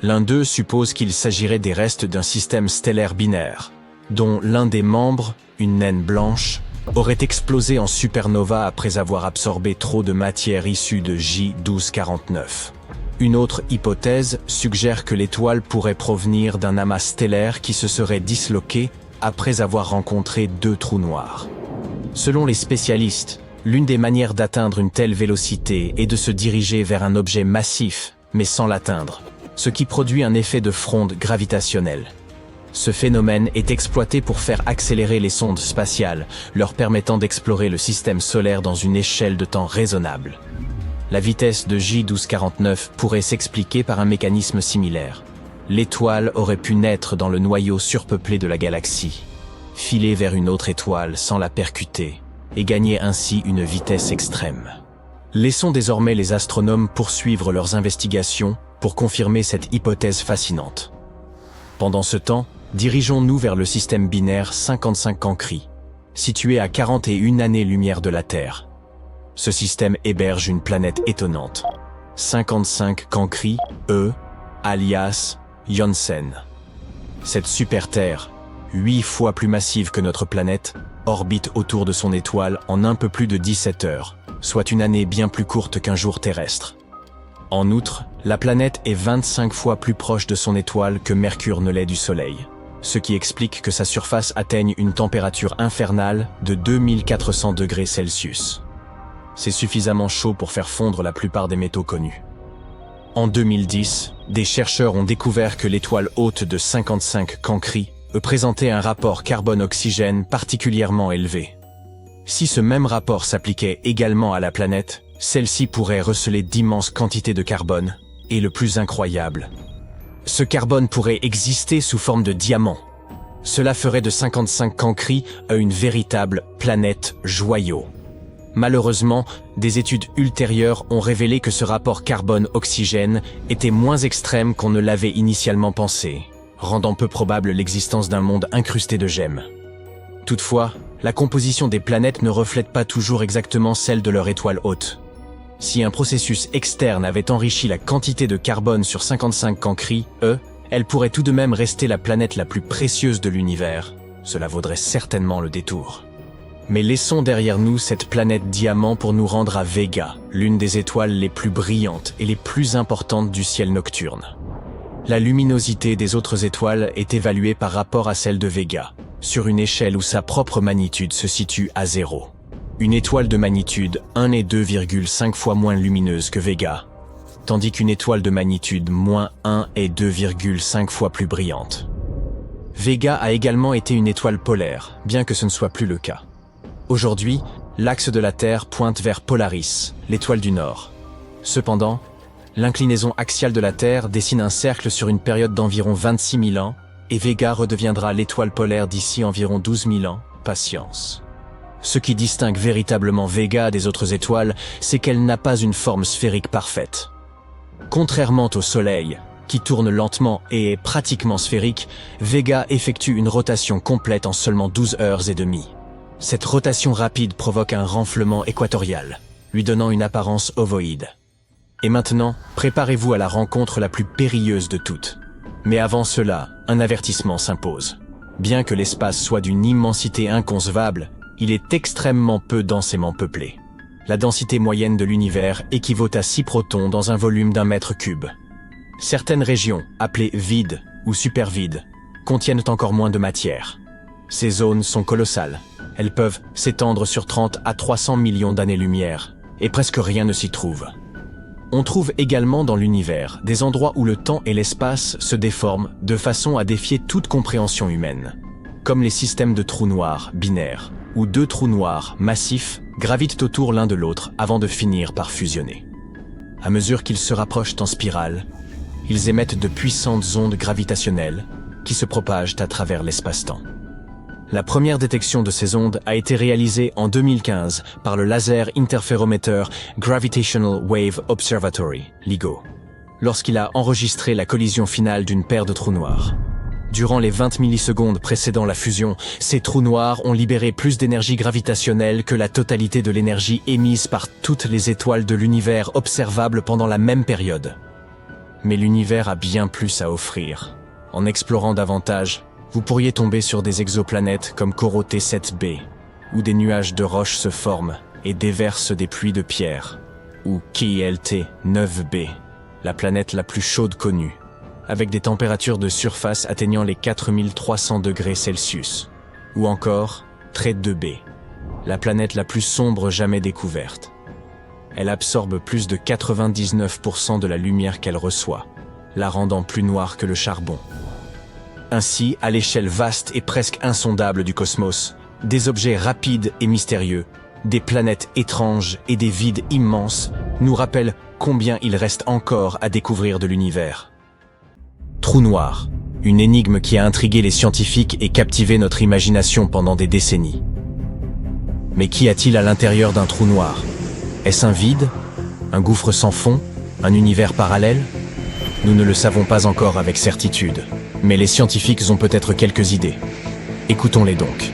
L'un d'eux suppose qu'il s'agirait des restes d'un système stellaire binaire, dont l'un des membres, une naine blanche, aurait explosé en supernova après avoir absorbé trop de matière issue de J1249. Une autre hypothèse suggère que l'étoile pourrait provenir d'un amas stellaire qui se serait disloqué après avoir rencontré deux trous noirs. Selon les spécialistes, l'une des manières d'atteindre une telle vélocité est de se diriger vers un objet massif, mais sans l'atteindre, ce qui produit un effet de fronde gravitationnelle. Ce phénomène est exploité pour faire accélérer les sondes spatiales, leur permettant d'explorer le système solaire dans une échelle de temps raisonnable. La vitesse de J1249 pourrait s'expliquer par un mécanisme similaire. L'étoile aurait pu naître dans le noyau surpeuplé de la galaxie, filer vers une autre étoile sans la percuter, et gagner ainsi une vitesse extrême. Laissons désormais les astronomes poursuivre leurs investigations pour confirmer cette hypothèse fascinante. Pendant ce temps, dirigeons-nous vers le système binaire 55 Cancri, situé à 41 années-lumière de la Terre. Ce système héberge une planète étonnante. 55 Cancri, alias Janssen. Cette super-Terre, 8 fois plus massive que notre planète, orbite autour de son étoile en un peu plus de 17 heures, soit une année bien plus courte qu'un jour terrestre. En outre, la planète est 25 fois plus proche de son étoile que Mercure ne l'est du Soleil, ce qui explique que sa surface atteigne une température infernale de 2400 degrés Celsius. C'est suffisamment chaud pour faire fondre la plupart des métaux connus. En 2010, des chercheurs ont découvert que l'étoile haute de 55 Cancri présentait un rapport carbone-oxygène particulièrement élevé. Si ce même rapport s'appliquait également à la planète, celle-ci pourrait receler d'immenses quantités de carbone, et le plus incroyable, ce carbone pourrait exister sous forme de diamant. Cela ferait de 55 Cancri une véritable planète joyau. Malheureusement, des études ultérieures ont révélé que ce rapport carbone-oxygène était moins extrême qu'on ne l'avait initialement pensé, rendant peu probable l'existence d'un monde incrusté de gemmes. Toutefois, la composition des planètes ne reflète pas toujours exactement celle de leur étoile haute. Si un processus externe avait enrichi la quantité de carbone sur 55 Cancri, elle pourrait tout de même rester la planète la plus précieuse de l'univers. Cela vaudrait certainement le détour. Mais laissons derrière nous cette planète diamant pour nous rendre à Vega, l'une des étoiles les plus brillantes et les plus importantes du ciel nocturne. La luminosité des autres étoiles est évaluée par rapport à celle de Vega, sur une échelle où sa propre magnitude se situe à 0. Une étoile de magnitude 1 est 2,5 fois moins lumineuse que Vega, tandis qu'une étoile de magnitude -1 est 2,5 fois plus brillante. Vega a également été une étoile polaire, bien que ce ne soit plus le cas. Aujourd'hui, l'axe de la Terre pointe vers Polaris, l'étoile du Nord. Cependant, l'inclinaison axiale de la Terre dessine un cercle sur une période d'environ 26 000 ans, et Vega redeviendra l'étoile polaire d'ici environ 12 000 ans. Patience. Ce qui distingue véritablement Vega des autres étoiles, c'est qu'elle n'a pas une forme sphérique parfaite. Contrairement au Soleil, qui tourne lentement et est pratiquement sphérique, Vega effectue une rotation complète en seulement 12 heures et demie. Cette rotation rapide provoque un renflement équatorial, lui donnant une apparence ovoïde. Et maintenant, préparez-vous à la rencontre la plus périlleuse de toutes. Mais avant cela, un avertissement s'impose. Bien que l'espace soit d'une immensité inconcevable, il est extrêmement peu densément peuplé. La densité moyenne de l'univers équivaut à 6 protons dans un volume d'1 mètre cube. Certaines régions, appelées vides ou supervides, contiennent encore moins de matière. Ces zones sont colossales. Elles peuvent s'étendre sur 30 à 300 millions d'années-lumière, et presque rien ne s'y trouve. On trouve également dans l'univers des endroits où le temps et l'espace se déforment de façon à défier toute compréhension humaine, comme les systèmes de trous noirs binaires, où 2 trous noirs massifs gravitent autour l'un de l'autre avant de finir par fusionner. À mesure qu'ils se rapprochent en spirale, ils émettent de puissantes ondes gravitationnelles qui se propagent à travers l'espace-temps. La première détection de ces ondes a été réalisée en 2015 par le Laser Interferometer Gravitational Wave Observatory, LIGO, lorsqu'il a enregistré la collision finale d'une paire de trous noirs. Durant les 20 millisecondes précédant la fusion, ces trous noirs ont libéré plus d'énergie gravitationnelle que la totalité de l'énergie émise par toutes les étoiles de l'univers observables pendant la même période. Mais l'univers a bien plus à offrir. En explorant davantage, vous pourriez tomber sur des exoplanètes comme Coro T7b, où des nuages de roches se forment et déversent des pluies de pierres, ou KILT 9b, la planète la plus chaude connue, avec des températures de surface atteignant les 4300 degrés Celsius, ou encore Trait 2b, la planète la plus sombre jamais découverte. Elle absorbe plus de 99% de la lumière qu'elle reçoit, la rendant plus noire que le charbon. Ainsi, à l'échelle vaste et presque insondable du cosmos, des objets rapides et mystérieux, des planètes étranges et des vides immenses nous rappellent combien il reste encore à découvrir de l'univers. Trou noir, une énigme qui a intrigué les scientifiques et captivé notre imagination pendant des décennies. Mais qu'y a-t-il à l'intérieur d'un trou noir? Est-ce un vide? Un gouffre sans fond? Un univers parallèle? Nous ne le savons pas encore avec certitude, mais les scientifiques ont peut-être quelques idées. Écoutons-les donc.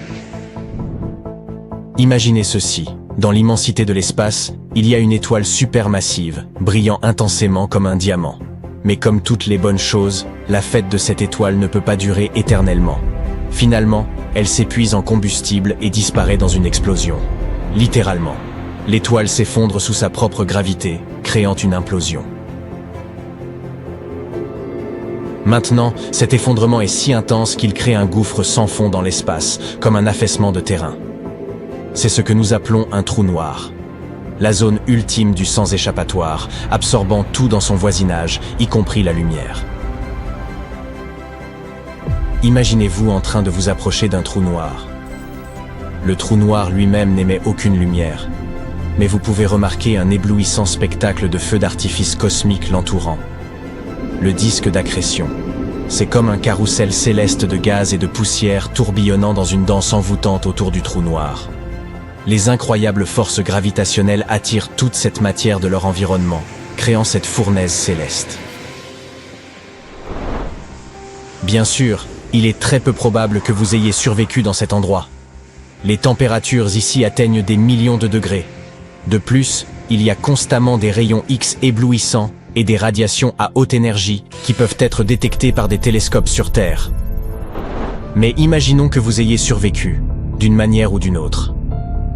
Imaginez ceci. Dans l'immensité de l'espace, il y a une étoile supermassive, brillant intensément comme un diamant. Mais comme toutes les bonnes choses, la fête de cette étoile ne peut pas durer éternellement. Finalement, elle s'épuise en combustible et disparaît dans une explosion. Littéralement. L'étoile s'effondre sous sa propre gravité, créant une implosion. Maintenant, cet effondrement est si intense qu'il crée un gouffre sans fond dans l'espace, comme un affaissement de terrain. C'est ce que nous appelons un trou noir. La zone ultime du sans échappatoire, absorbant tout dans son voisinage, y compris la lumière. Imaginez-vous en train de vous approcher d'un trou noir. Le trou noir lui-même n'émet aucune lumière, mais vous pouvez remarquer un éblouissant spectacle de feux d'artifice cosmiques l'entourant. Le disque d'accrétion. C'est comme un carrousel céleste de gaz et de poussière tourbillonnant dans une danse envoûtante autour du trou noir. Les incroyables forces gravitationnelles attirent toute cette matière de leur environnement, créant cette fournaise céleste. Bien sûr, il est très peu probable que vous ayez survécu dans cet endroit. Les températures ici atteignent des millions de degrés. De plus, il y a constamment des rayons X éblouissants et des radiations à haute énergie qui peuvent être détectées par des télescopes sur Terre. Mais imaginons que vous ayez survécu, d'une manière ou d'une autre.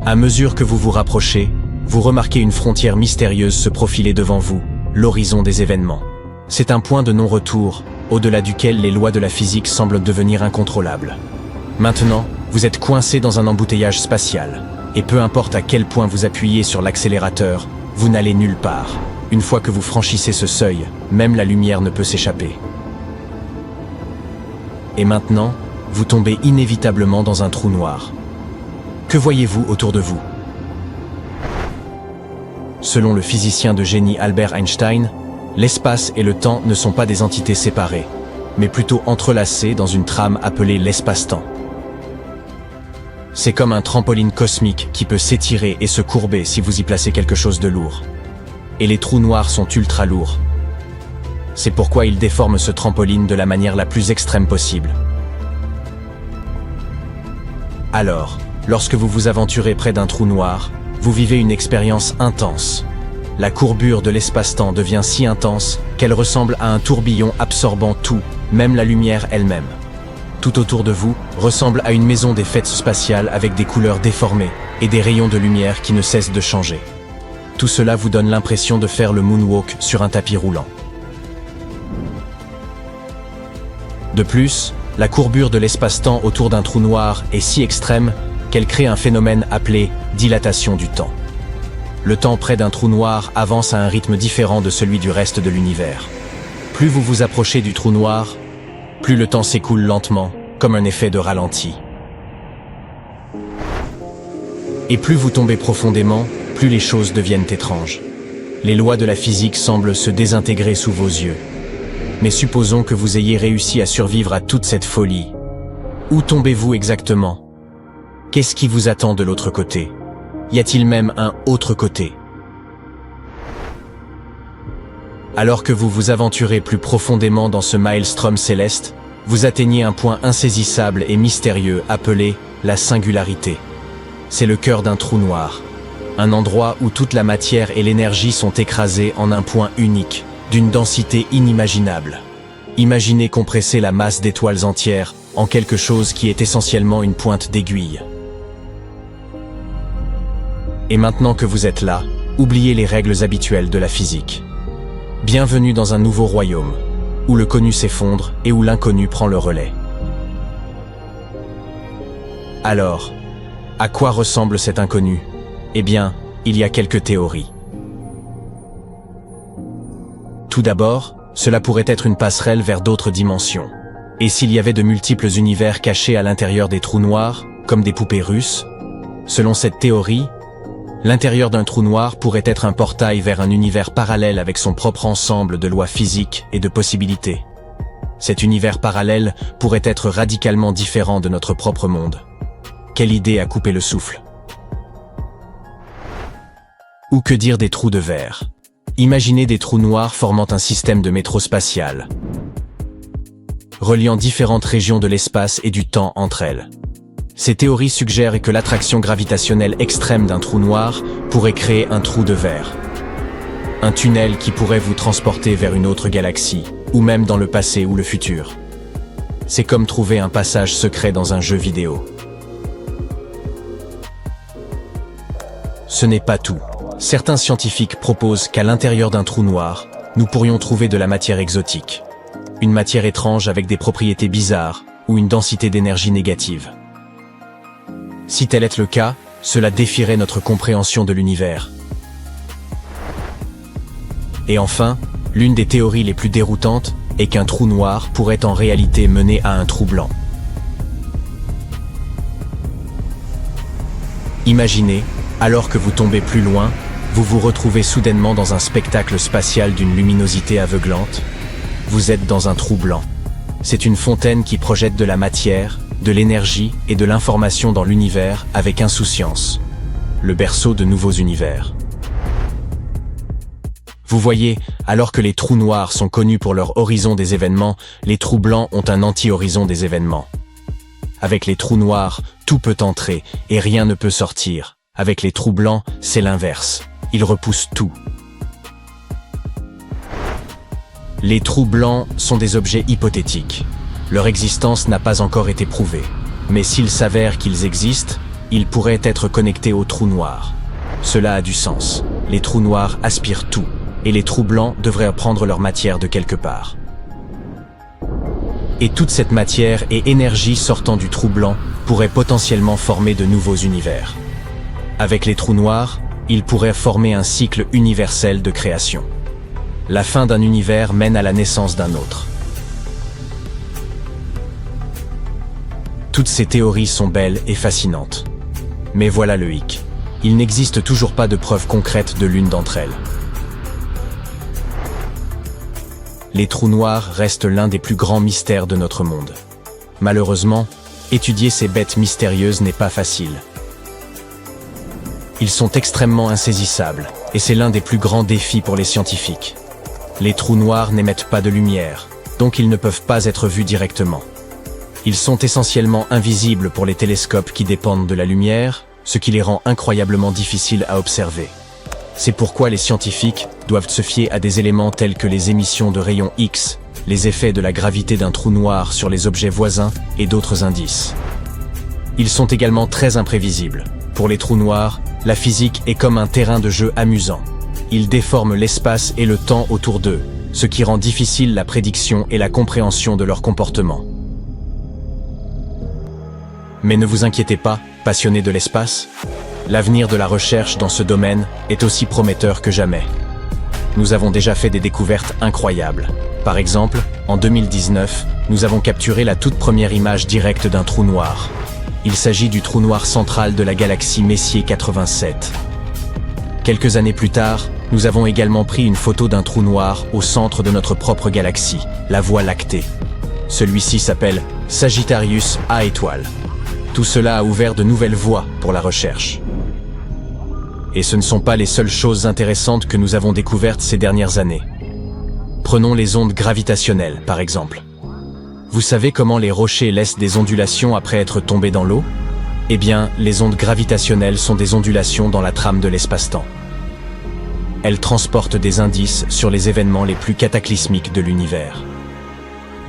À mesure que vous vous rapprochez, vous remarquez une frontière mystérieuse se profiler devant vous, l'horizon des événements. C'est un point de non-retour, au-delà duquel les lois de la physique semblent devenir incontrôlables. Maintenant, vous êtes coincé dans un embouteillage spatial, et peu importe à quel point vous appuyez sur l'accélérateur, vous n'allez nulle part. Une fois que vous franchissez ce seuil, même la lumière ne peut s'échapper. Et maintenant, vous tombez inévitablement dans un trou noir. Que voyez-vous autour de vous? Selon le physicien de génie Albert Einstein, l'espace et le temps ne sont pas des entités séparées, mais plutôt entrelacées dans une trame appelée l'espace-temps. C'est comme un trampoline cosmique qui peut s'étirer et se courber si vous y placez quelque chose de lourd. Et les trous noirs sont ultra lourds. C'est pourquoi ils déforment ce trampoline de la manière la plus extrême possible. Alors, lorsque vous vous aventurez près d'un trou noir, vous vivez une expérience intense. La courbure de l'espace-temps devient si intense qu'elle ressemble à un tourbillon absorbant tout, même la lumière elle-même. Tout autour de vous ressemble à une maison des fêtes spatiales avec des couleurs déformées et des rayons de lumière qui ne cessent de changer. Tout cela vous donne l'impression de faire le moonwalk sur un tapis roulant. De plus, la courbure de l'espace-temps autour d'un trou noir est si extrême qu'elle crée un phénomène appelé dilatation du temps. Le temps près d'un trou noir avance à un rythme différent de celui du reste de l'univers. Plus vous vous approchez du trou noir, plus le temps s'écoule lentement, comme un effet de ralenti. Et plus vous tombez profondément, plus les choses deviennent étranges. Les lois de la physique semblent se désintégrer sous vos yeux. Mais supposons que vous ayez réussi à survivre à toute cette folie. Où tombez-vous exactement? Qu'est-ce qui vous attend de l'autre côté? Y a-t-il même un autre côté? Alors que vous vous aventurez plus profondément dans ce maelstrom céleste, vous atteignez un point insaisissable et mystérieux appelé la singularité. C'est le cœur d'un trou noir. Un endroit où toute la matière et l'énergie sont écrasées en un point unique, d'une densité inimaginable. Imaginez compresser la masse d'étoiles entières en quelque chose qui est essentiellement une pointe d'aiguille. Et maintenant que vous êtes là, oubliez les règles habituelles de la physique. Bienvenue dans un nouveau royaume, où le connu s'effondre et où l'inconnu prend le relais. Alors, à quoi ressemble cet inconnu? Eh bien, il y a quelques théories. Tout d'abord, cela pourrait être une passerelle vers d'autres dimensions. Et s'il y avait de multiples univers cachés à l'intérieur des trous noirs, comme des poupées russes? Selon cette théorie, l'intérieur d'un trou noir pourrait être un portail vers un univers parallèle avec son propre ensemble de lois physiques et de possibilités. Cet univers parallèle pourrait être radicalement différent de notre propre monde. Quelle idée à couper le souffle! Ou que dire des trous de verre? Imaginez des trous noirs formant un système de métro spatial, reliant différentes régions de l'espace et du temps entre elles. Ces théories suggèrent que l'attraction gravitationnelle extrême d'un trou noir pourrait créer un trou de verre. Un tunnel qui pourrait vous transporter vers une autre galaxie, ou même dans le passé ou le futur. C'est comme trouver un passage secret dans un jeu vidéo. Ce n'est pas tout. Certains scientifiques proposent qu'à l'intérieur d'un trou noir, nous pourrions trouver de la matière exotique. Une matière étrange avec des propriétés bizarres, ou une densité d'énergie négative. Si tel est le cas, cela défierait notre compréhension de l'univers. Et enfin, l'une des théories les plus déroutantes est qu'un trou noir pourrait en réalité mener à un trou blanc. Imaginez, alors que vous tombez plus loin, vous vous retrouvez soudainement dans un spectacle spatial d'une luminosité aveuglante. Vous êtes dans un trou blanc. C'est une fontaine qui projette de la matière, de l'énergie et de l'information dans l'univers avec insouciance. Le berceau de nouveaux univers. Vous voyez, alors que les trous noirs sont connus pour leur horizon des événements, les trous blancs ont un anti-horizon des événements. Avec les trous noirs, tout peut entrer et rien ne peut sortir. Avec les trous blancs, c'est l'inverse. Ils repoussent tout. Les trous blancs sont des objets hypothétiques. Leur existence n'a pas encore été prouvée. Mais s'il s'avère qu'ils existent, ils pourraient être connectés aux trous noirs. Cela a du sens. Les trous noirs aspirent tout, et les trous blancs devraient prendre leur matière de quelque part. Et toute cette matière et énergie sortant du trou blanc pourrait potentiellement former de nouveaux univers. Avec les trous noirs, ils pourraient former un cycle universel de création. La fin d'un univers mène à la naissance d'un autre. Toutes ces théories sont belles et fascinantes. Mais voilà le hic. Il n'existe toujours pas de preuves concrètes de l'une d'entre elles. Les trous noirs restent l'un des plus grands mystères de notre monde. Malheureusement, étudier ces bêtes mystérieuses n'est pas facile. Ils sont extrêmement insaisissables, et c'est l'un des plus grands défis pour les scientifiques. Les trous noirs n'émettent pas de lumière, donc ils ne peuvent pas être vus directement. Ils sont essentiellement invisibles pour les télescopes qui dépendent de la lumière, ce qui les rend incroyablement difficiles à observer. C'est pourquoi les scientifiques doivent se fier à des éléments tels que les émissions de rayons X, les effets de la gravité d'un trou noir sur les objets voisins et d'autres indices. Ils sont également très imprévisibles. Pour les trous noirs, la physique est comme un terrain de jeu amusant. Ils déforment l'espace et le temps autour d'eux, ce qui rend difficile la prédiction et la compréhension de leur comportement. Mais ne vous inquiétez pas, passionnés de l'espace, l'avenir de la recherche dans ce domaine est aussi prometteur que jamais. Nous avons déjà fait des découvertes incroyables. Par exemple, en 2019, nous avons capturé la toute première image directe d'un trou noir. Il s'agit du trou noir central de la galaxie Messier 87. Quelques années plus tard, nous avons également pris une photo d'un trou noir au centre de notre propre galaxie, la Voie lactée. Celui-ci s'appelle Sagittarius A étoile. Tout cela a ouvert de nouvelles voies pour la recherche. Et ce ne sont pas les seules choses intéressantes que nous avons découvertes ces dernières années. Prenons les ondes gravitationnelles, par exemple. Vous savez comment les rochers laissent des ondulations après être tombés dans l'eau? Eh bien, les ondes gravitationnelles sont des ondulations dans la trame de l'espace-temps. Elles transportent des indices sur les événements les plus cataclysmiques de l'univers.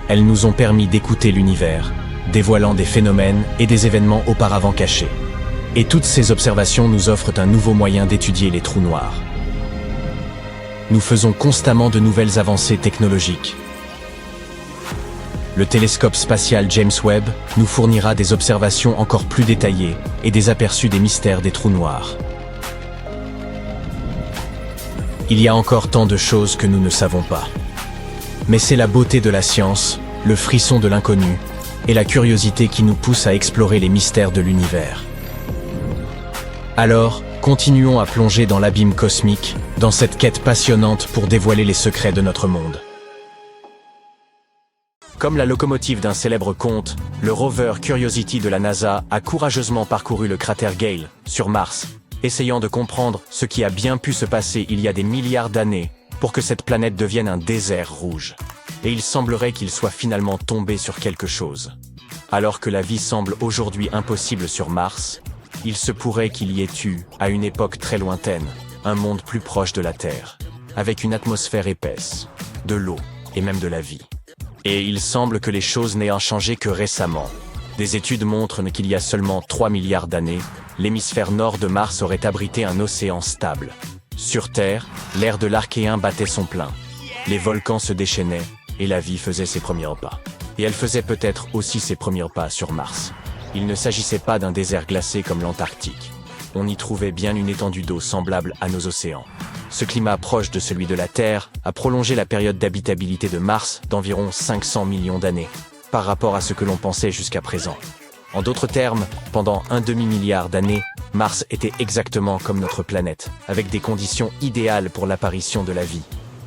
Elles nous ont permis d'écouter l'univers, dévoilant des phénomènes et des événements auparavant cachés. Et toutes ces observations nous offrent un nouveau moyen d'étudier les trous noirs. Nous faisons constamment de nouvelles avancées technologiques. Le télescope spatial James Webb nous fournira des observations encore plus détaillées et des aperçus des mystères des trous noirs. Il y a encore tant de choses que nous ne savons pas. Mais c'est la beauté de la science, le frisson de l'inconnu, et la curiosité qui nous pousse à explorer les mystères de l'univers. Alors, continuons à plonger dans l'abîme cosmique, dans cette quête passionnante pour dévoiler les secrets de notre monde. Comme la locomotive d'un célèbre conte, le rover Curiosity de la NASA a courageusement parcouru le cratère Gale, sur Mars, essayant de comprendre ce qui a bien pu se passer il y a des milliards d'années pour que cette planète devienne un désert rouge. Et il semblerait qu'il soit finalement tombé sur quelque chose. Alors que la vie semble aujourd'hui impossible sur Mars, il se pourrait qu'il y ait eu, à une époque très lointaine, un monde plus proche de la Terre, avec une atmosphère épaisse, de l'eau et même de la vie. Et il semble que les choses n'aient changé que récemment. Des études montrent qu'il y a seulement 3 milliards d'années, l'hémisphère nord de Mars aurait abrité un océan stable. Sur Terre, l'air de l'Archéen battait son plein. Les volcans se déchaînaient, et la vie faisait ses premiers pas. Et elle faisait peut-être aussi ses premiers pas sur Mars. Il ne s'agissait pas d'un désert glacé comme l'Antarctique. On y trouvait bien une étendue d'eau semblable à nos océans. Ce climat proche de celui de la Terre a prolongé la période d'habitabilité de Mars d'environ 500 millions d'années, par rapport à ce que l'on pensait jusqu'à présent. En d'autres termes, pendant un demi-milliard d'années, Mars était exactement comme notre planète, avec des conditions idéales pour l'apparition de la vie.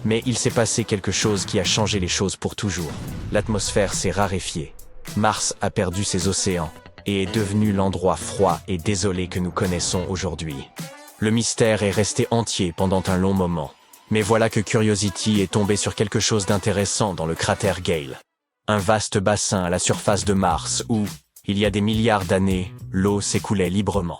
Mais il s'est passé quelque chose qui a changé les choses pour toujours. L'atmosphère s'est raréfiée. Mars a perdu ses océans et est devenu l'endroit froid et désolé que nous connaissons aujourd'hui. Le mystère est resté entier pendant un long moment. Mais voilà que Curiosity est tombé sur quelque chose d'intéressant dans le cratère Gale. Un vaste bassin à la surface de Mars où, il y a des milliards d'années, l'eau s'écoulait librement.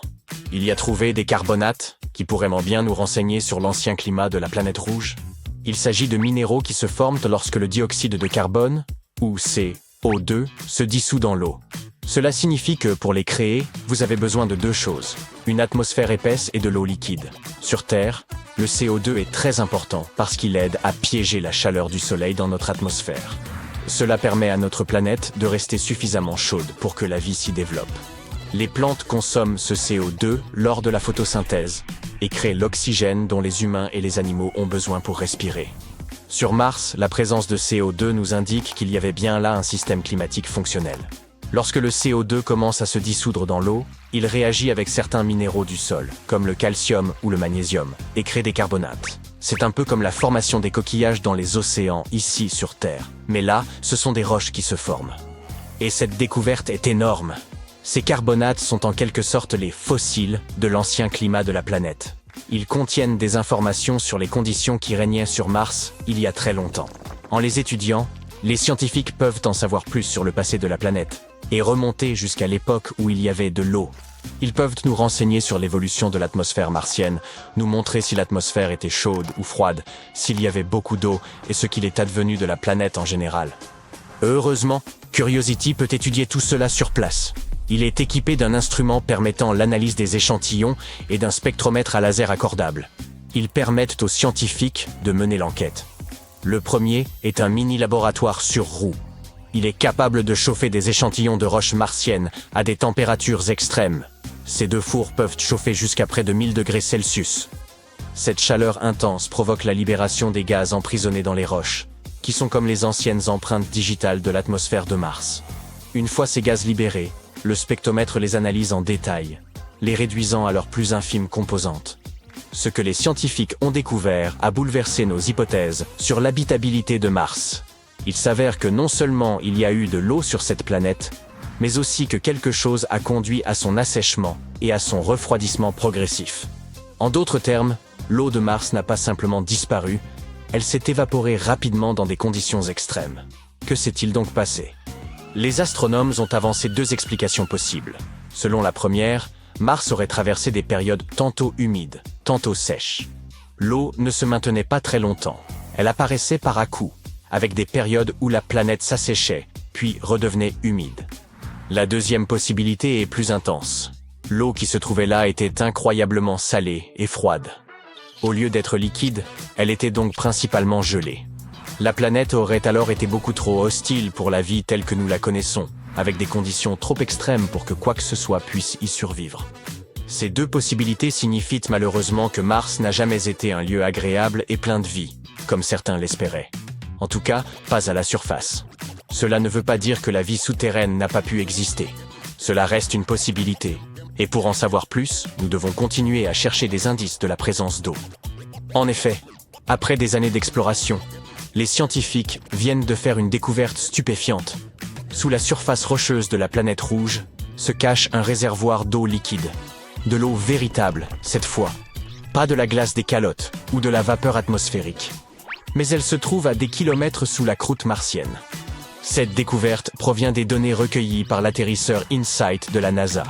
Il y a trouvé des carbonates qui pourraient bien nous renseigner sur l'ancien climat de la planète rouge. Il s'agit de minéraux qui se forment lorsque le dioxyde de carbone, ou CO2, se dissout dans l'eau. Cela signifie que, pour les créer, vous avez besoin de deux choses, une atmosphère épaisse et de l'eau liquide. Sur Terre, le CO2 est très important parce qu'il aide à piéger la chaleur du Soleil dans notre atmosphère. Cela permet à notre planète de rester suffisamment chaude pour que la vie s'y développe. Les plantes consomment ce CO2 lors de la photosynthèse et créent l'oxygène dont les humains et les animaux ont besoin pour respirer. Sur Mars, la présence de CO2 nous indique qu'il y avait bien là un système climatique fonctionnel. Lorsque le CO2 commence à se dissoudre dans l'eau, il réagit avec certains minéraux du sol, comme le calcium ou le magnésium, et crée des carbonates. C'est un peu comme la formation des coquillages dans les océans, ici sur Terre. Mais là, ce sont des roches qui se forment. Et cette découverte est énorme. Ces carbonates sont en quelque sorte les fossiles de l'ancien climat de la planète. Ils contiennent des informations sur les conditions qui régnaient sur Mars il y a très longtemps. En les étudiant, les scientifiques peuvent en savoir plus sur le passé de la planète et remonter jusqu'à l'époque où il y avait de l'eau. Ils peuvent nous renseigner sur l'évolution de l'atmosphère martienne, nous montrer si l'atmosphère était chaude ou froide, s'il y avait beaucoup d'eau et ce qu'il est advenu de la planète en général. Heureusement, Curiosity peut étudier tout cela sur place. Il est équipé d'un instrument permettant l'analyse des échantillons et d'un spectromètre à laser accordable. Ils permettent aux scientifiques de mener l'enquête. Le premier est un mini-laboratoire sur roue. Il est capable de chauffer des échantillons de roches martiennes à des températures extrêmes. Ces deux fours peuvent chauffer jusqu'à près de 1000 degrés Celsius. Cette chaleur intense provoque la libération des gaz emprisonnés dans les roches, qui sont comme les anciennes empreintes digitales de l'atmosphère de Mars. Une fois ces gaz libérés, le spectromètre les analyse en détail, les réduisant à leurs plus infimes composantes. Ce que les scientifiques ont découvert a bouleversé nos hypothèses sur l'habitabilité de Mars. Il s'avère que non seulement il y a eu de l'eau sur cette planète, mais aussi que quelque chose a conduit à son assèchement et à son refroidissement progressif. En d'autres termes, l'eau de Mars n'a pas simplement disparu, elle s'est évaporée rapidement dans des conditions extrêmes. Que s'est-il donc passé ? Les astronomes ont avancé deux explications possibles. Selon la première, Mars aurait traversé des périodes tantôt humides, tantôt sèches. L'eau ne se maintenait pas très longtemps. Elle apparaissait par à-coups, avec des périodes où la planète s'asséchait, puis redevenait humide. La deuxième possibilité est plus intense. L'eau qui se trouvait là était incroyablement salée et froide. Au lieu d'être liquide, elle était donc principalement gelée. La planète aurait alors été beaucoup trop hostile pour la vie telle que nous la connaissons, avec des conditions trop extrêmes pour que quoi que ce soit puisse y survivre. Ces deux possibilités signifient malheureusement que Mars n'a jamais été un lieu agréable et plein de vie, comme certains l'espéraient. En tout cas, pas à la surface. Cela ne veut pas dire que la vie souterraine n'a pas pu exister. Cela reste une possibilité. Et pour en savoir plus, nous devons continuer à chercher des indices de la présence d'eau. En effet, après des années d'exploration, les scientifiques viennent de faire une découverte stupéfiante. Sous la surface rocheuse de la planète rouge se cache un réservoir d'eau liquide. De l'eau véritable, cette fois. Pas de la glace des calottes ou de la vapeur atmosphérique. Mais elle se trouve à des kilomètres sous la croûte martienne. Cette découverte provient des données recueillies par l'atterrisseur InSight de la NASA.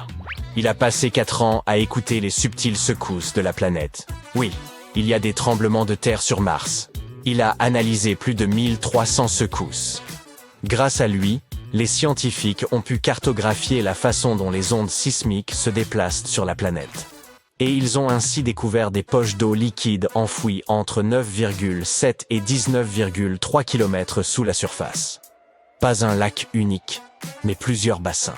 Il a passé 4 ans à écouter les subtiles secousses de la planète. Oui, il y a des tremblements de terre sur Mars. Il a analysé plus de 1300 secousses. Grâce à lui, les scientifiques ont pu cartographier la façon dont les ondes sismiques se déplacent sur la planète. Et ils ont ainsi découvert des poches d'eau liquide enfouies entre 9,7 et 19,3 km sous la surface. Pas un lac unique, mais plusieurs bassins.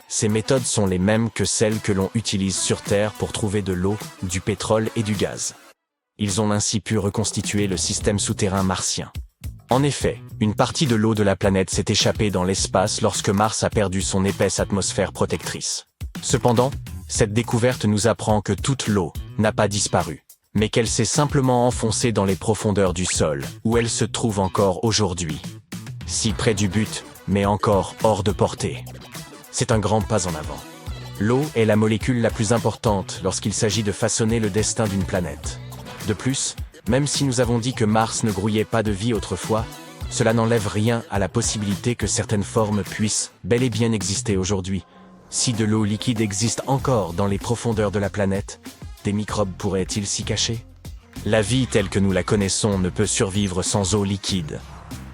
Ces méthodes sont les mêmes que celles que l'on utilise sur Terre pour trouver de l'eau, du pétrole et du gaz. Ils ont ainsi pu reconstituer le système souterrain martien. En effet, une partie de l'eau de la planète s'est échappée dans l'espace lorsque Mars a perdu son épaisse atmosphère protectrice. Cependant, cette découverte nous apprend que toute l'eau n'a pas disparu, mais qu'elle s'est simplement enfoncée dans les profondeurs du sol, où elle se trouve encore aujourd'hui. Si près du but, mais encore hors de portée. C'est un grand pas en avant. L'eau est la molécule la plus importante lorsqu'il s'agit de façonner le destin d'une planète. De plus, même si nous avons dit que Mars ne grouillait pas de vie autrefois, cela n'enlève rien à la possibilité que certaines formes puissent bel et bien exister aujourd'hui. Si de l'eau liquide existe encore dans les profondeurs de la planète, des microbes pourraient-ils s'y cacher ? La vie telle que nous la connaissons ne peut survivre sans eau liquide.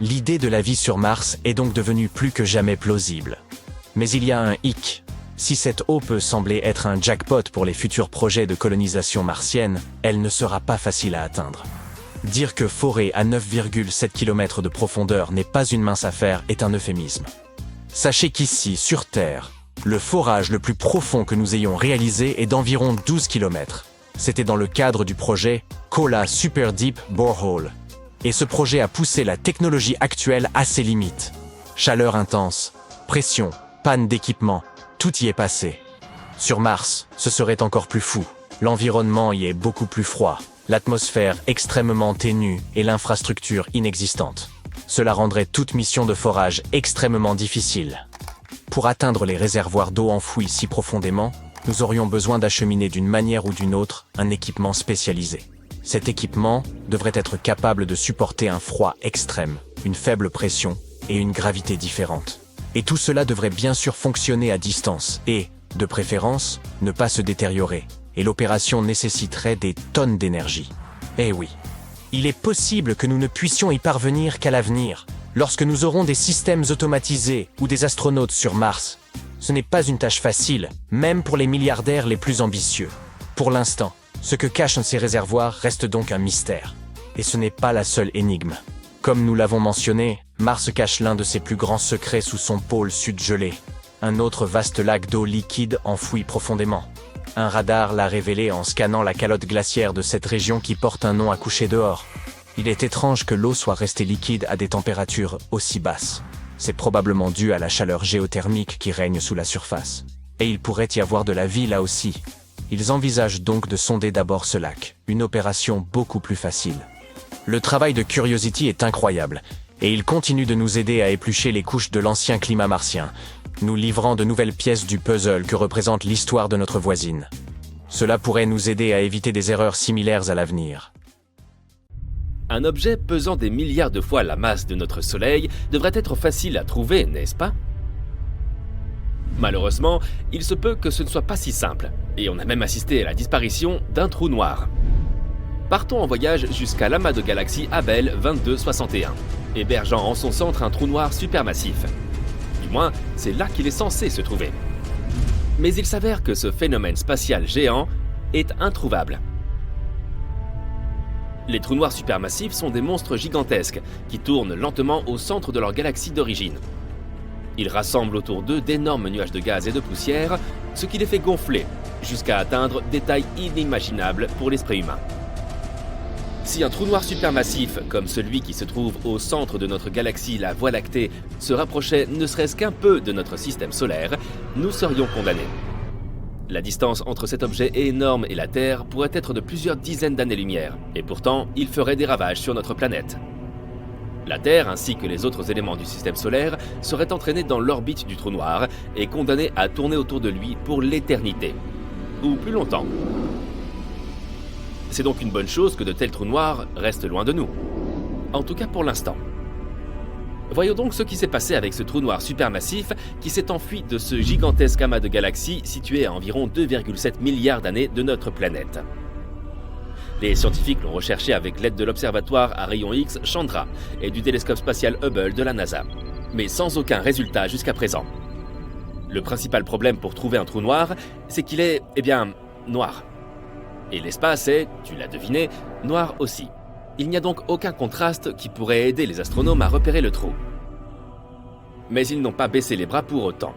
L'idée de la vie sur Mars est donc devenue plus que jamais plausible. Mais il y a un hic. Si cette eau peut sembler être un jackpot pour les futurs projets de colonisation martienne, elle ne sera pas facile à atteindre. Dire que forer à 9,7 km de profondeur n'est pas une mince affaire est un euphémisme. Sachez qu'ici, sur Terre, le forage le plus profond que nous ayons réalisé est d'environ 12 km. C'était dans le cadre du projet Kola Super Deep Borehole. Et ce projet a poussé la technologie actuelle à ses limites. Chaleur intense, pression, panne d'équipement, tout y est passé. Sur Mars, ce serait encore plus fou. L'environnement y est beaucoup plus froid, l'atmosphère extrêmement ténue et l'infrastructure inexistante. Cela rendrait toute mission de forage extrêmement difficile. Pour atteindre les réservoirs d'eau enfouis si profondément, nous aurions besoin d'acheminer d'une manière ou d'une autre un équipement spécialisé. Cet équipement devrait être capable de supporter un froid extrême, une faible pression et une gravité différente. Et tout cela devrait bien sûr fonctionner à distance et, de préférence, ne pas se détériorer. Et l'opération nécessiterait des tonnes d'énergie. Eh oui, il est possible que nous ne puissions y parvenir qu'à l'avenir, lorsque nous aurons des systèmes automatisés ou des astronautes sur Mars. Ce n'est pas une tâche facile, même pour les milliardaires les plus ambitieux. Pour l'instant, ce que cachent ces réservoirs reste donc un mystère. Et ce n'est pas la seule énigme. Comme nous l'avons mentionné, Mars cache l'un de ses plus grands secrets sous son pôle sud gelé. Un autre vaste lac d'eau liquide enfoui profondément. Un radar l'a révélé en scannant la calotte glaciaire de cette région qui porte un nom à coucher dehors. Il est étrange que l'eau soit restée liquide à des températures aussi basses. C'est probablement dû à la chaleur géothermique qui règne sous la surface. Et il pourrait y avoir de la vie là aussi. Ils envisagent donc de sonder d'abord ce lac, une opération beaucoup plus facile. Le travail de Curiosity est incroyable, et il continue de nous aider à éplucher les couches de l'ancien climat martien, nous livrant de nouvelles pièces du puzzle que représente l'histoire de notre voisine. Cela pourrait nous aider à éviter des erreurs similaires à l'avenir.
Un objet pesant des milliards de fois la masse de notre Soleil devrait être facile à trouver, n'est-ce pas? Malheureusement, il se peut que ce ne soit pas si simple, et on a même assisté à la disparition d'un trou noir. Partons en voyage jusqu'à l'amas de galaxies Abell 2261, hébergeant en son centre un trou noir supermassif. Du moins, c'est là qu'il est censé se trouver. Mais il s'avère que ce phénomène spatial géant est introuvable. Les trous noirs supermassifs sont des monstres gigantesques qui tournent lentement au centre de leur galaxie d'origine. Ils rassemblent autour d'eux d'énormes nuages de gaz et de poussière, ce qui les fait gonfler jusqu'à atteindre des tailles inimaginables pour l'esprit humain. Si un trou noir supermassif, comme celui qui se trouve au centre de notre galaxie, la Voie lactée, se rapprochait ne serait-ce qu'un peu de notre système solaire, nous serions condamnés. La distance entre cet objet énorme et la Terre pourrait être de plusieurs dizaines d'années-lumière, et pourtant, il ferait des ravages sur notre planète. La Terre, ainsi que les autres éléments du système solaire, seraient entraînés dans l'orbite du trou noir et condamnés à tourner autour de lui pour l'éternité, ou plus longtemps. C'est donc une bonne chose que de tels trous noirs restent loin de nous. En tout cas pour l'instant. Voyons donc ce qui s'est passé avec ce trou noir supermassif qui s'est enfui de ce gigantesque amas de galaxies situé à environ 2,7 milliards d'années de notre planète. Les scientifiques l'ont recherché avec l'aide de l'observatoire à rayons X Chandra et du télescope spatial Hubble de la NASA, mais sans aucun résultat jusqu'à présent. Le principal problème pour trouver un trou noir, c'est qu'il est, noir. Et l'espace est, tu l'as deviné, noir aussi. Il n'y a donc aucun contraste qui pourrait aider les astronomes à repérer le trou. Mais ils n'ont pas baissé les bras pour autant.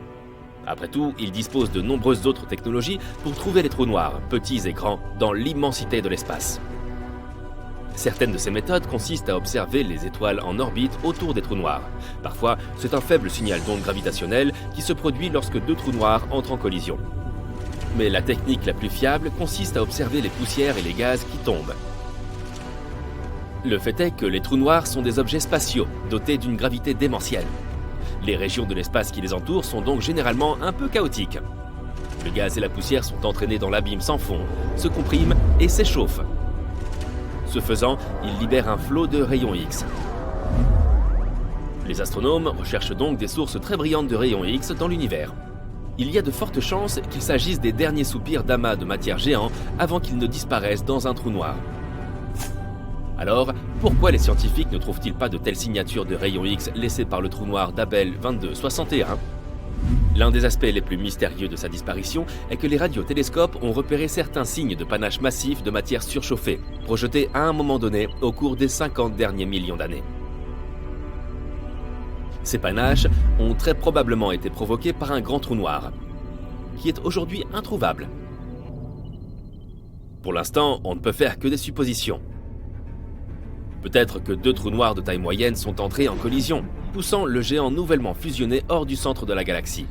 Après tout, ils disposent de nombreuses autres technologies pour trouver les trous noirs, petits et grands, dans l'immensité de l'espace. Certaines de ces méthodes consistent à observer les étoiles en orbite autour des trous noirs. Parfois, c'est un faible signal d'onde gravitationnelle qui se produit lorsque deux trous noirs entrent en collision. Mais la technique la plus fiable consiste à observer les poussières et les gaz qui tombent. Le fait est que les trous noirs sont des objets spatiaux, dotés d'une gravité démentielle. Les régions de l'espace qui les entourent sont donc généralement un peu chaotiques. Le gaz et la poussière sont entraînés dans l'abîme sans fond, se compriment et s'échauffent. Ce faisant, ils libèrent un flot de rayons X. Les astronomes recherchent donc des sources très brillantes de rayons X dans l'univers. Il y a de fortes chances qu'il s'agisse des derniers soupirs d'amas de matière géants avant qu'ils ne disparaissent dans un trou noir. Alors, pourquoi les scientifiques ne trouvent-ils pas de telles signatures de rayons X laissées par le trou noir d'Abell 2261 ? L'un des aspects les plus mystérieux de sa disparition est que les radiotélescopes ont repéré certains signes de panache massif de matière surchauffée, projetés à un moment donné au cours des 50 derniers millions d'années. Ces panaches ont très probablement été provoqués par un grand trou noir, qui est aujourd'hui introuvable. Pour l'instant, on ne peut faire que des suppositions. Peut-être que deux trous noirs de taille moyenne sont entrés en collision, poussant le géant nouvellement fusionné hors du centre de la galaxie.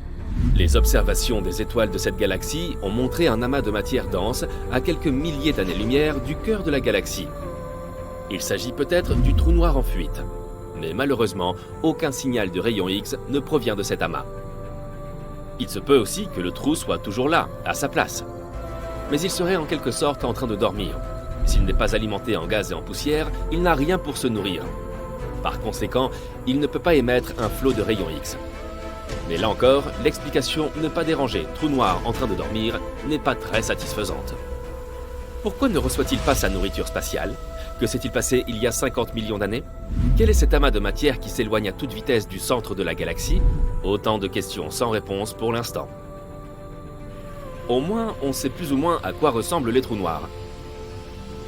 Les observations des étoiles de cette galaxie ont montré un amas de matière dense à quelques milliers d'années-lumière du cœur de la galaxie. Il s'agit peut-être du trou noir en fuite. Mais malheureusement, aucun signal de rayons X ne provient de cet amas. Il se peut aussi que le trou soit toujours là, à sa place. Mais il serait en quelque sorte en train de dormir. S'il n'est pas alimenté en gaz et en poussière, il n'a rien pour se nourrir. Par conséquent, il ne peut pas émettre un flot de rayons X. Mais là encore, l'explication « ne pas déranger, trou noir en train de dormir » n'est pas très satisfaisante. Pourquoi ne reçoit-il pas sa nourriture spatiale? Que s'est-il passé il y a 50 millions d'années? Quel est cet amas de matière qui s'éloigne à toute vitesse du centre de la galaxie? Autant de questions sans réponse pour l'instant. Au moins, on sait plus ou moins à quoi ressemblent les trous noirs.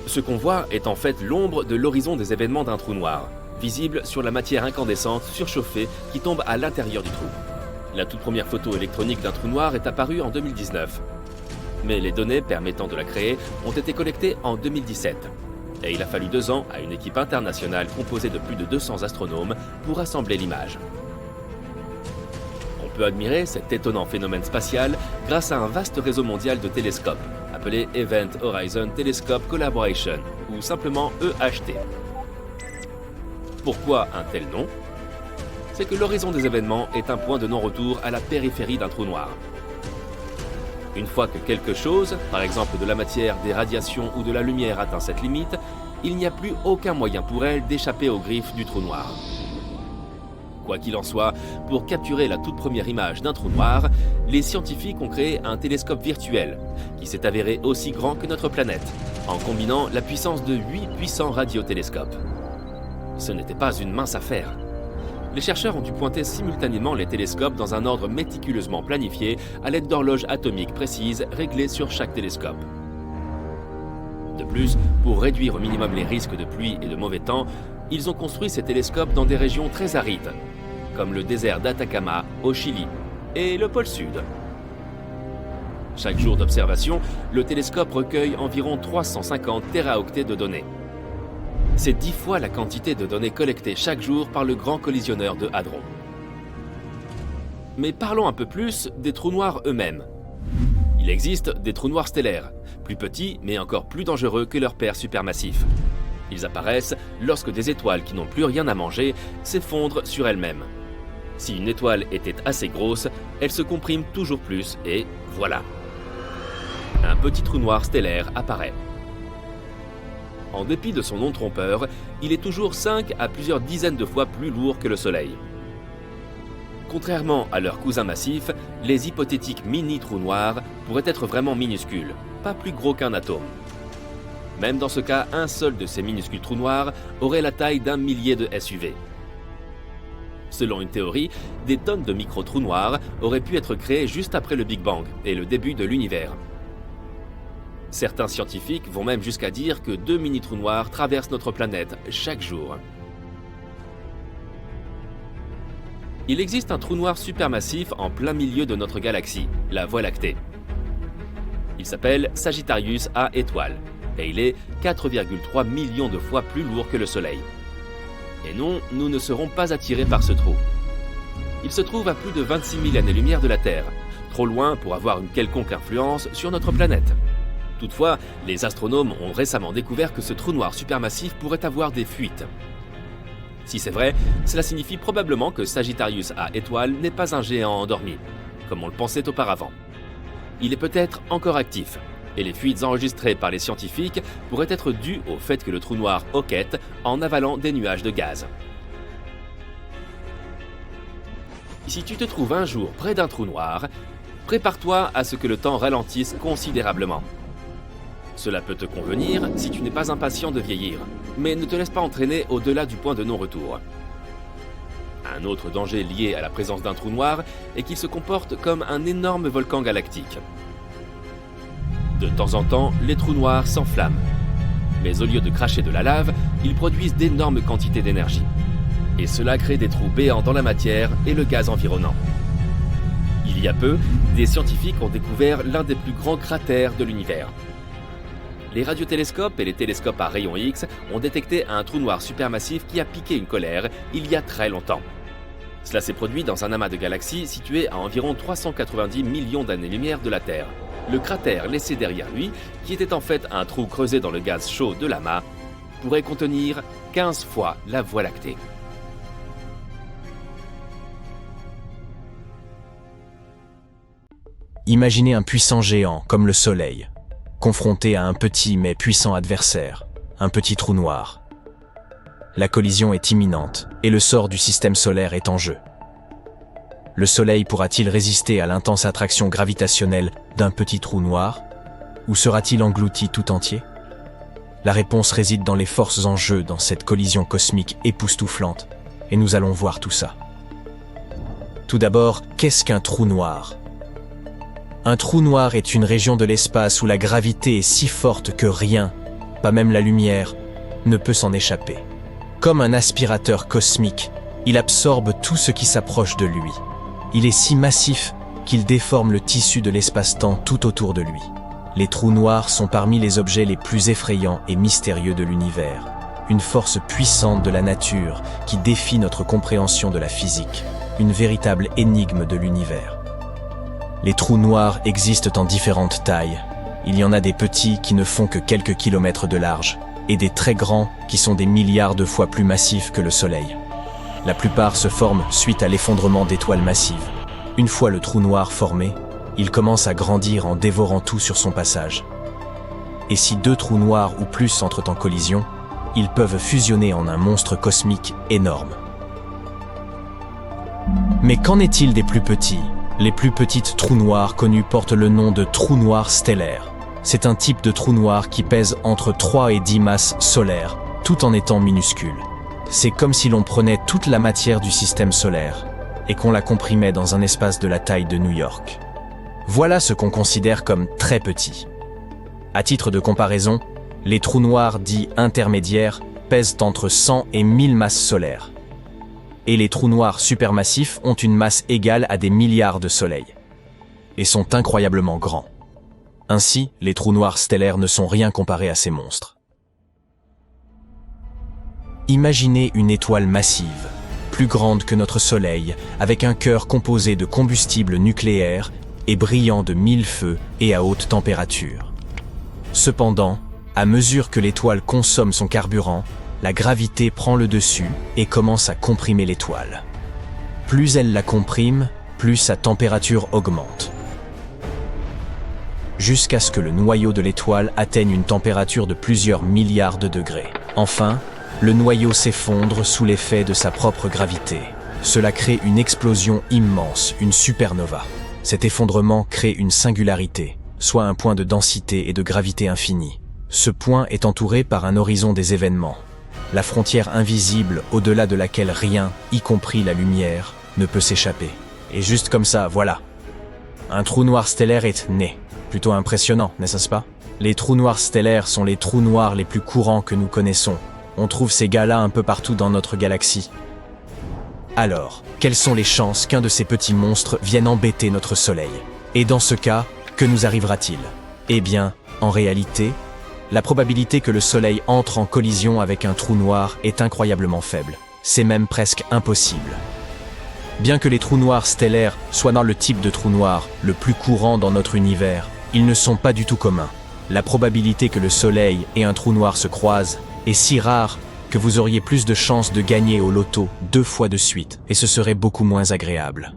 Ce qu'on voit est en fait l'ombre de l'horizon des événements d'un trou noir, visible sur la matière incandescente surchauffée qui tombe à l'intérieur du trou. La toute première photo électronique d'un trou noir est apparue en 2019. Mais les données permettant de la créer ont été collectées en 2017. Et il a fallu 2 ans à une équipe internationale composée de plus de 200 astronomes pour assembler l'image. On peut admirer cet étonnant phénomène spatial grâce à un vaste réseau mondial de télescopes, appelé Event Horizon Telescope Collaboration, ou simplement EHT. Pourquoi un tel nom? C'est que l'horizon des événements est un point de non-retour à la périphérie d'un trou noir. Une fois que quelque chose, par exemple de la matière, des radiations ou de la lumière atteint cette limite, il n'y a plus aucun moyen pour elle d'échapper aux griffes du trou noir. Quoi qu'il en soit, pour capturer la toute première image d'un trou noir, les scientifiques ont créé un télescope virtuel, qui s'est avéré aussi grand que notre planète, en combinant la puissance de 8 puissants radiotélescopes. Ce n'était pas une mince affaire. Les chercheurs ont dû pointer simultanément les télescopes dans un ordre méticuleusement planifié à l'aide d'horloges atomiques précises réglées sur chaque télescope. De plus, pour réduire au minimum les risques de pluie et de mauvais temps, ils ont construit ces télescopes dans des régions très arides, comme le désert d'Atacama au Chili et le pôle Sud. Chaque jour d'observation, le télescope recueille environ 350 téraoctets de données. C'est 10 fois la quantité de données collectées chaque jour par le Grand Collisionneur de Hadron. Mais parlons un peu plus des trous noirs eux-mêmes. Il existe des trous noirs stellaires, plus petits mais encore plus dangereux que leurs pairs supermassifs. Ils apparaissent lorsque des étoiles qui n'ont plus rien à manger s'effondrent sur elles-mêmes. Si une étoile était assez grosse, elle se comprime toujours plus et voilà. Un petit trou noir stellaire apparaît. En dépit de son nom trompeur, il est toujours 5 à plusieurs dizaines de fois plus lourd que le Soleil. Contrairement à leurs cousins massifs, les hypothétiques mini-trous noirs pourraient être vraiment minuscules, pas plus gros qu'un atome. Même dans ce cas, un seul de ces minuscules trous noirs aurait la taille d'un millier de SUV. Selon une théorie, des tonnes de micro-trous noirs auraient pu être créés juste après le Big Bang et le début de l'univers. Certains scientifiques vont même jusqu'à dire que 2 mini-trous noirs traversent notre planète chaque jour. Il existe un trou noir supermassif en plein milieu de notre galaxie, la Voie lactée. Il s'appelle Sagittarius A étoile, et il est 4,3 millions de fois plus lourd que le Soleil. Et non, nous ne serons pas attirés par ce trou. Il se trouve à plus de 26 000 années-lumière de la Terre, trop loin pour avoir une quelconque influence sur notre planète. Toutefois, les astronomes ont récemment découvert que ce trou noir supermassif pourrait avoir des fuites. Si c'est vrai, cela signifie probablement que Sagittarius A étoile n'est pas un géant endormi, comme on le pensait auparavant. Il est peut-être encore actif, et les fuites enregistrées par les scientifiques pourraient être dues au fait que le trou noir hoquette en avalant des nuages de gaz. Si tu te trouves un jour près d'un trou noir, prépare-toi à ce que le temps ralentisse considérablement. Cela peut te convenir si tu n'es pas impatient de vieillir, mais ne te laisse pas entraîner au-delà du point de non-retour. Un autre danger lié à la présence d'un trou noir est qu'il se comporte comme un énorme volcan galactique. De temps en temps, les trous noirs s'enflamment. Mais au lieu de cracher de la lave, ils produisent d'énormes quantités d'énergie. Et cela crée des trous béants dans la matière et le gaz environnant. Il y a peu, des scientifiques ont découvert l'un des plus grands cratères de l'univers. Les radiotélescopes et les télescopes à rayons X ont détecté un trou noir supermassif qui a piqué une colère il y a très longtemps. Cela s'est produit dans un amas de galaxies situé à environ 390 millions d'années-lumière de la Terre. Le cratère laissé derrière lui, qui était en fait un trou creusé dans le gaz chaud de l'amas, pourrait contenir 15 fois la Voie lactée.
Imaginez un puissant géant comme le Soleil, confronté à un petit mais puissant adversaire, un petit trou noir. La collision est imminente et le sort du système solaire est en jeu. Le Soleil pourra-t-il résister à l'intense attraction gravitationnelle d'un petit trou noir, ou sera-t-il englouti tout entier? La réponse réside dans les forces en jeu dans cette collision cosmique époustouflante, et nous allons voir tout ça. Tout d'abord, qu'est-ce qu'un trou noir? Un trou noir est une région de l'espace où la gravité est si forte que rien, pas même la lumière, ne peut s'en échapper. Comme un aspirateur cosmique, il absorbe tout ce qui s'approche de lui. Il est si massif qu'il déforme le tissu de l'espace-temps tout autour de lui. Les trous noirs sont parmi les objets les plus effrayants et mystérieux de l'univers. Une force puissante de la nature qui défie notre compréhension de la physique. Une véritable énigme de l'univers. Les trous noirs existent en différentes tailles. Il y en a des petits qui ne font que quelques kilomètres de large, et des très grands qui sont des milliards de fois plus massifs que le Soleil. La plupart se forment suite à l'effondrement d'étoiles massives. Une fois le trou noir formé, il commence à grandir en dévorant tout sur son passage. Et si deux trous noirs ou plus entrent en collision, ils peuvent fusionner en un monstre cosmique énorme. Mais qu'en est-il des plus petits? Les plus petites trous noirs connus portent le nom de trous noirs stellaires. C'est un type de trou noir qui pèse entre 3 et 10 masses solaires, tout en étant minuscule. C'est comme si l'on prenait toute la matière du système solaire et qu'on la comprimait dans un espace de la taille de New York. Voilà ce qu'on considère comme très petit. À titre de comparaison, les trous noirs dits intermédiaires pèsent entre 100 et 1000 masses solaires. Et les trous noirs supermassifs ont une masse égale à des milliards de soleils, et sont incroyablement grands. Ainsi, les trous noirs stellaires ne sont rien comparés à ces monstres. Imaginez une étoile massive, plus grande que notre Soleil, avec un cœur composé de combustible nucléaire et brillant de 1000 feux et à haute température. Cependant, à mesure que l'étoile consomme son carburant, la gravité prend le dessus et commence à comprimer l'étoile. Plus elle la comprime, plus sa température augmente. Jusqu'à ce que le noyau de l'étoile atteigne une température de plusieurs milliards de degrés. Enfin, le noyau s'effondre sous l'effet de sa propre gravité. Cela crée une explosion immense, une supernova. Cet effondrement crée une singularité, soit un point de densité et de gravité infinie. Ce point est entouré par un horizon des événements. La frontière invisible au-delà de laquelle rien, y compris la lumière, ne peut s'échapper. Et juste comme ça, voilà. Un trou noir stellaire est né. Plutôt impressionnant, n'est-ce pas? Les trous noirs stellaires sont les trous noirs les plus courants que nous connaissons. On trouve ces gars-là un peu partout dans notre galaxie. Alors, quelles sont les chances qu'un de ces petits monstres vienne embêter notre Soleil? Et dans ce cas, que nous arrivera-t-il? Eh bien, en réalité, la probabilité que le Soleil entre en collision avec un trou noir est incroyablement faible. C'est même presque impossible. Bien que les trous noirs stellaires soient dans le type de trou noir le plus courant dans notre univers, ils ne sont pas du tout communs. La probabilité que le Soleil et un trou noir se croisent est si rare que vous auriez plus de chances de gagner au loto 2 fois de suite, et ce serait beaucoup moins agréable.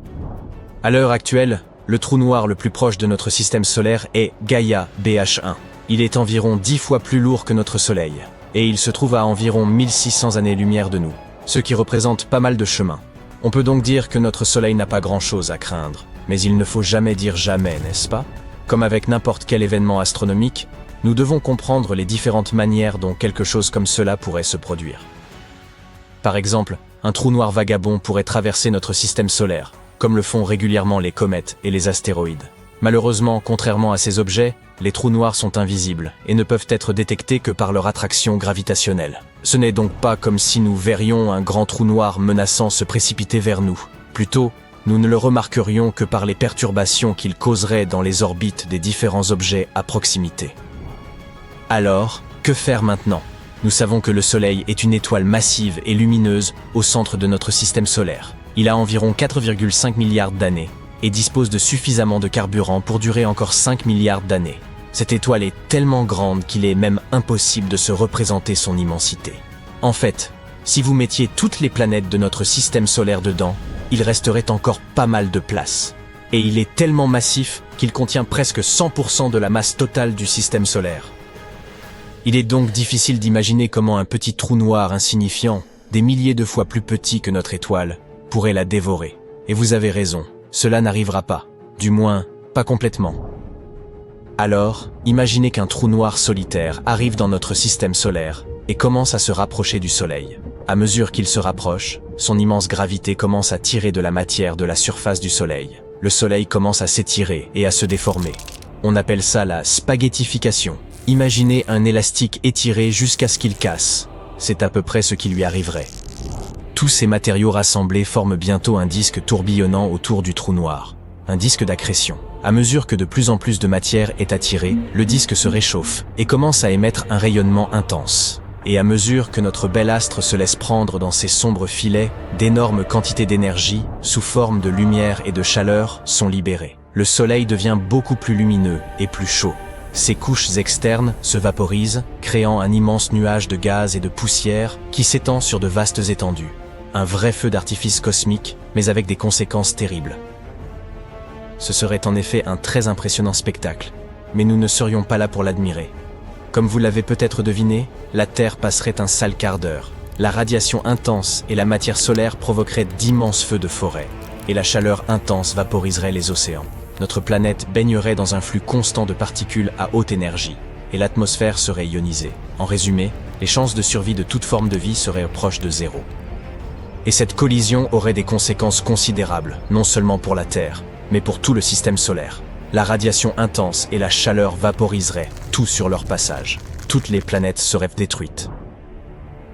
À l'heure actuelle, le trou noir le plus proche de notre système solaire est Gaïa BH1. Il est environ 10 fois plus lourd que notre Soleil, et il se trouve à environ 1600 années-lumière de nous, ce qui représente pas mal de chemin. On peut donc dire que notre Soleil n'a pas grand-chose à craindre, mais il ne faut jamais dire jamais, n'est-ce pas? Comme avec n'importe quel événement astronomique, nous devons comprendre les différentes manières dont quelque chose comme cela pourrait se produire. Par exemple, un trou noir vagabond pourrait traverser notre système solaire, comme le font régulièrement les comètes et les astéroïdes. Malheureusement, contrairement à ces objets, les trous noirs sont invisibles et ne peuvent être détectés que par leur attraction gravitationnelle. Ce n'est donc pas comme si nous verrions un grand trou noir menaçant se précipiter vers nous. Plutôt, nous ne le remarquerions que par les perturbations qu'il causerait dans les orbites des différents objets à proximité. Alors, que faire maintenant? Nous savons que le Soleil est une étoile massive et lumineuse au centre de notre système solaire. Il a environ 4,5 milliards d'années et dispose de suffisamment de carburant pour durer encore 5 milliards d'années. Cette étoile est tellement grande qu'il est même impossible de se représenter son immensité. En fait, si vous mettiez toutes les planètes de notre système solaire dedans, il resterait encore pas mal de place. Et il est tellement massif qu'il contient presque 100% de la masse totale du système solaire. Il est donc difficile d'imaginer comment un petit trou noir insignifiant, des milliers de fois plus petit que notre étoile, pourrait la dévorer. Et vous avez raison, cela n'arrivera pas. Du moins, pas complètement. Alors, imaginez qu'un trou noir solitaire arrive dans notre système solaire et commence à se rapprocher du Soleil. À mesure qu'il se rapproche, son immense gravité commence à tirer de la matière de la surface du Soleil. Le Soleil commence à s'étirer et à se déformer. On appelle ça la spaghettification. Imaginez un élastique étiré jusqu'à ce qu'il casse. C'est à peu près ce qui lui arriverait. Tous ces matériaux rassemblés forment bientôt un disque tourbillonnant autour du trou noir. Un disque d'accrétion. À mesure que de plus en plus de matière est attirée, le disque se réchauffe et commence à émettre un rayonnement intense. Et à mesure que notre bel astre se laisse prendre dans ses sombres filets, d'énormes quantités d'énergie, sous forme de lumière et de chaleur, sont libérées. Le Soleil devient beaucoup plus lumineux et plus chaud. Ses couches externes se vaporisent, créant un immense nuage de gaz et de poussière qui s'étend sur de vastes étendues. Un vrai feu d'artifice cosmique, mais avec des conséquences terribles. Ce serait en effet un très impressionnant spectacle, mais nous ne serions pas là pour l'admirer. Comme vous l'avez peut-être deviné, la Terre passerait un sale quart d'heure. La radiation intense et la matière solaire provoqueraient d'immenses feux de forêt, et la chaleur intense vaporiserait les océans. Notre planète baignerait dans un flux constant de particules à haute énergie, et l'atmosphère serait ionisée. En résumé, les chances de survie de toute forme de vie seraient proches de zéro. Et cette collision aurait des conséquences considérables, non seulement pour la Terre, mais pour tout le système solaire. La radiation intense et la chaleur vaporiseraient tout sur leur passage. Toutes les planètes seraient détruites.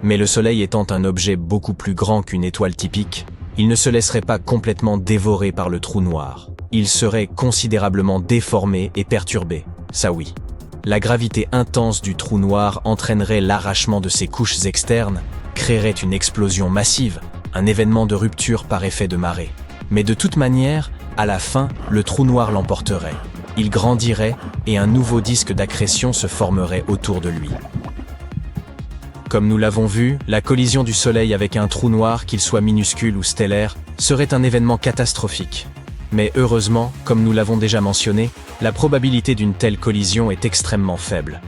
Mais le Soleil étant un objet beaucoup plus grand qu'une étoile typique, il ne se laisserait pas complètement dévorer par le trou noir. Il serait considérablement déformé et perturbé, ça oui. La gravité intense du trou noir entraînerait l'arrachement de ses couches externes, créerait une explosion massive, un événement de rupture par effet de marée. Mais de toute manière, à la fin, le trou noir l'emporterait. Il grandirait et un nouveau disque d'accrétion se formerait autour de lui. Comme nous l'avons vu, la collision du Soleil avec un trou noir, qu'il soit minuscule ou stellaire, serait un événement catastrophique. Mais heureusement, comme nous l'avons déjà mentionné, la probabilité d'une telle collision est extrêmement faible.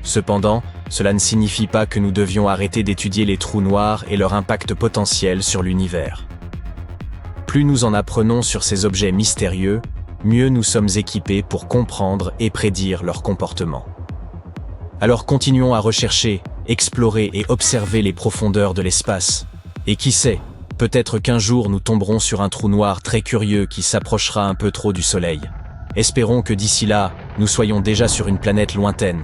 Cependant, cela ne signifie pas que nous devions arrêter d'étudier les trous noirs et leur impact potentiel sur l'univers. Plus nous en apprenons sur ces objets mystérieux, mieux nous sommes équipés pour comprendre et prédire leur comportement. Alors continuons à rechercher, explorer et observer les profondeurs de l'espace. Et qui sait, peut-être qu'un jour nous tomberons sur un trou noir très curieux qui s'approchera un peu trop du Soleil. Espérons que d'ici là, nous soyons déjà sur une planète lointaine.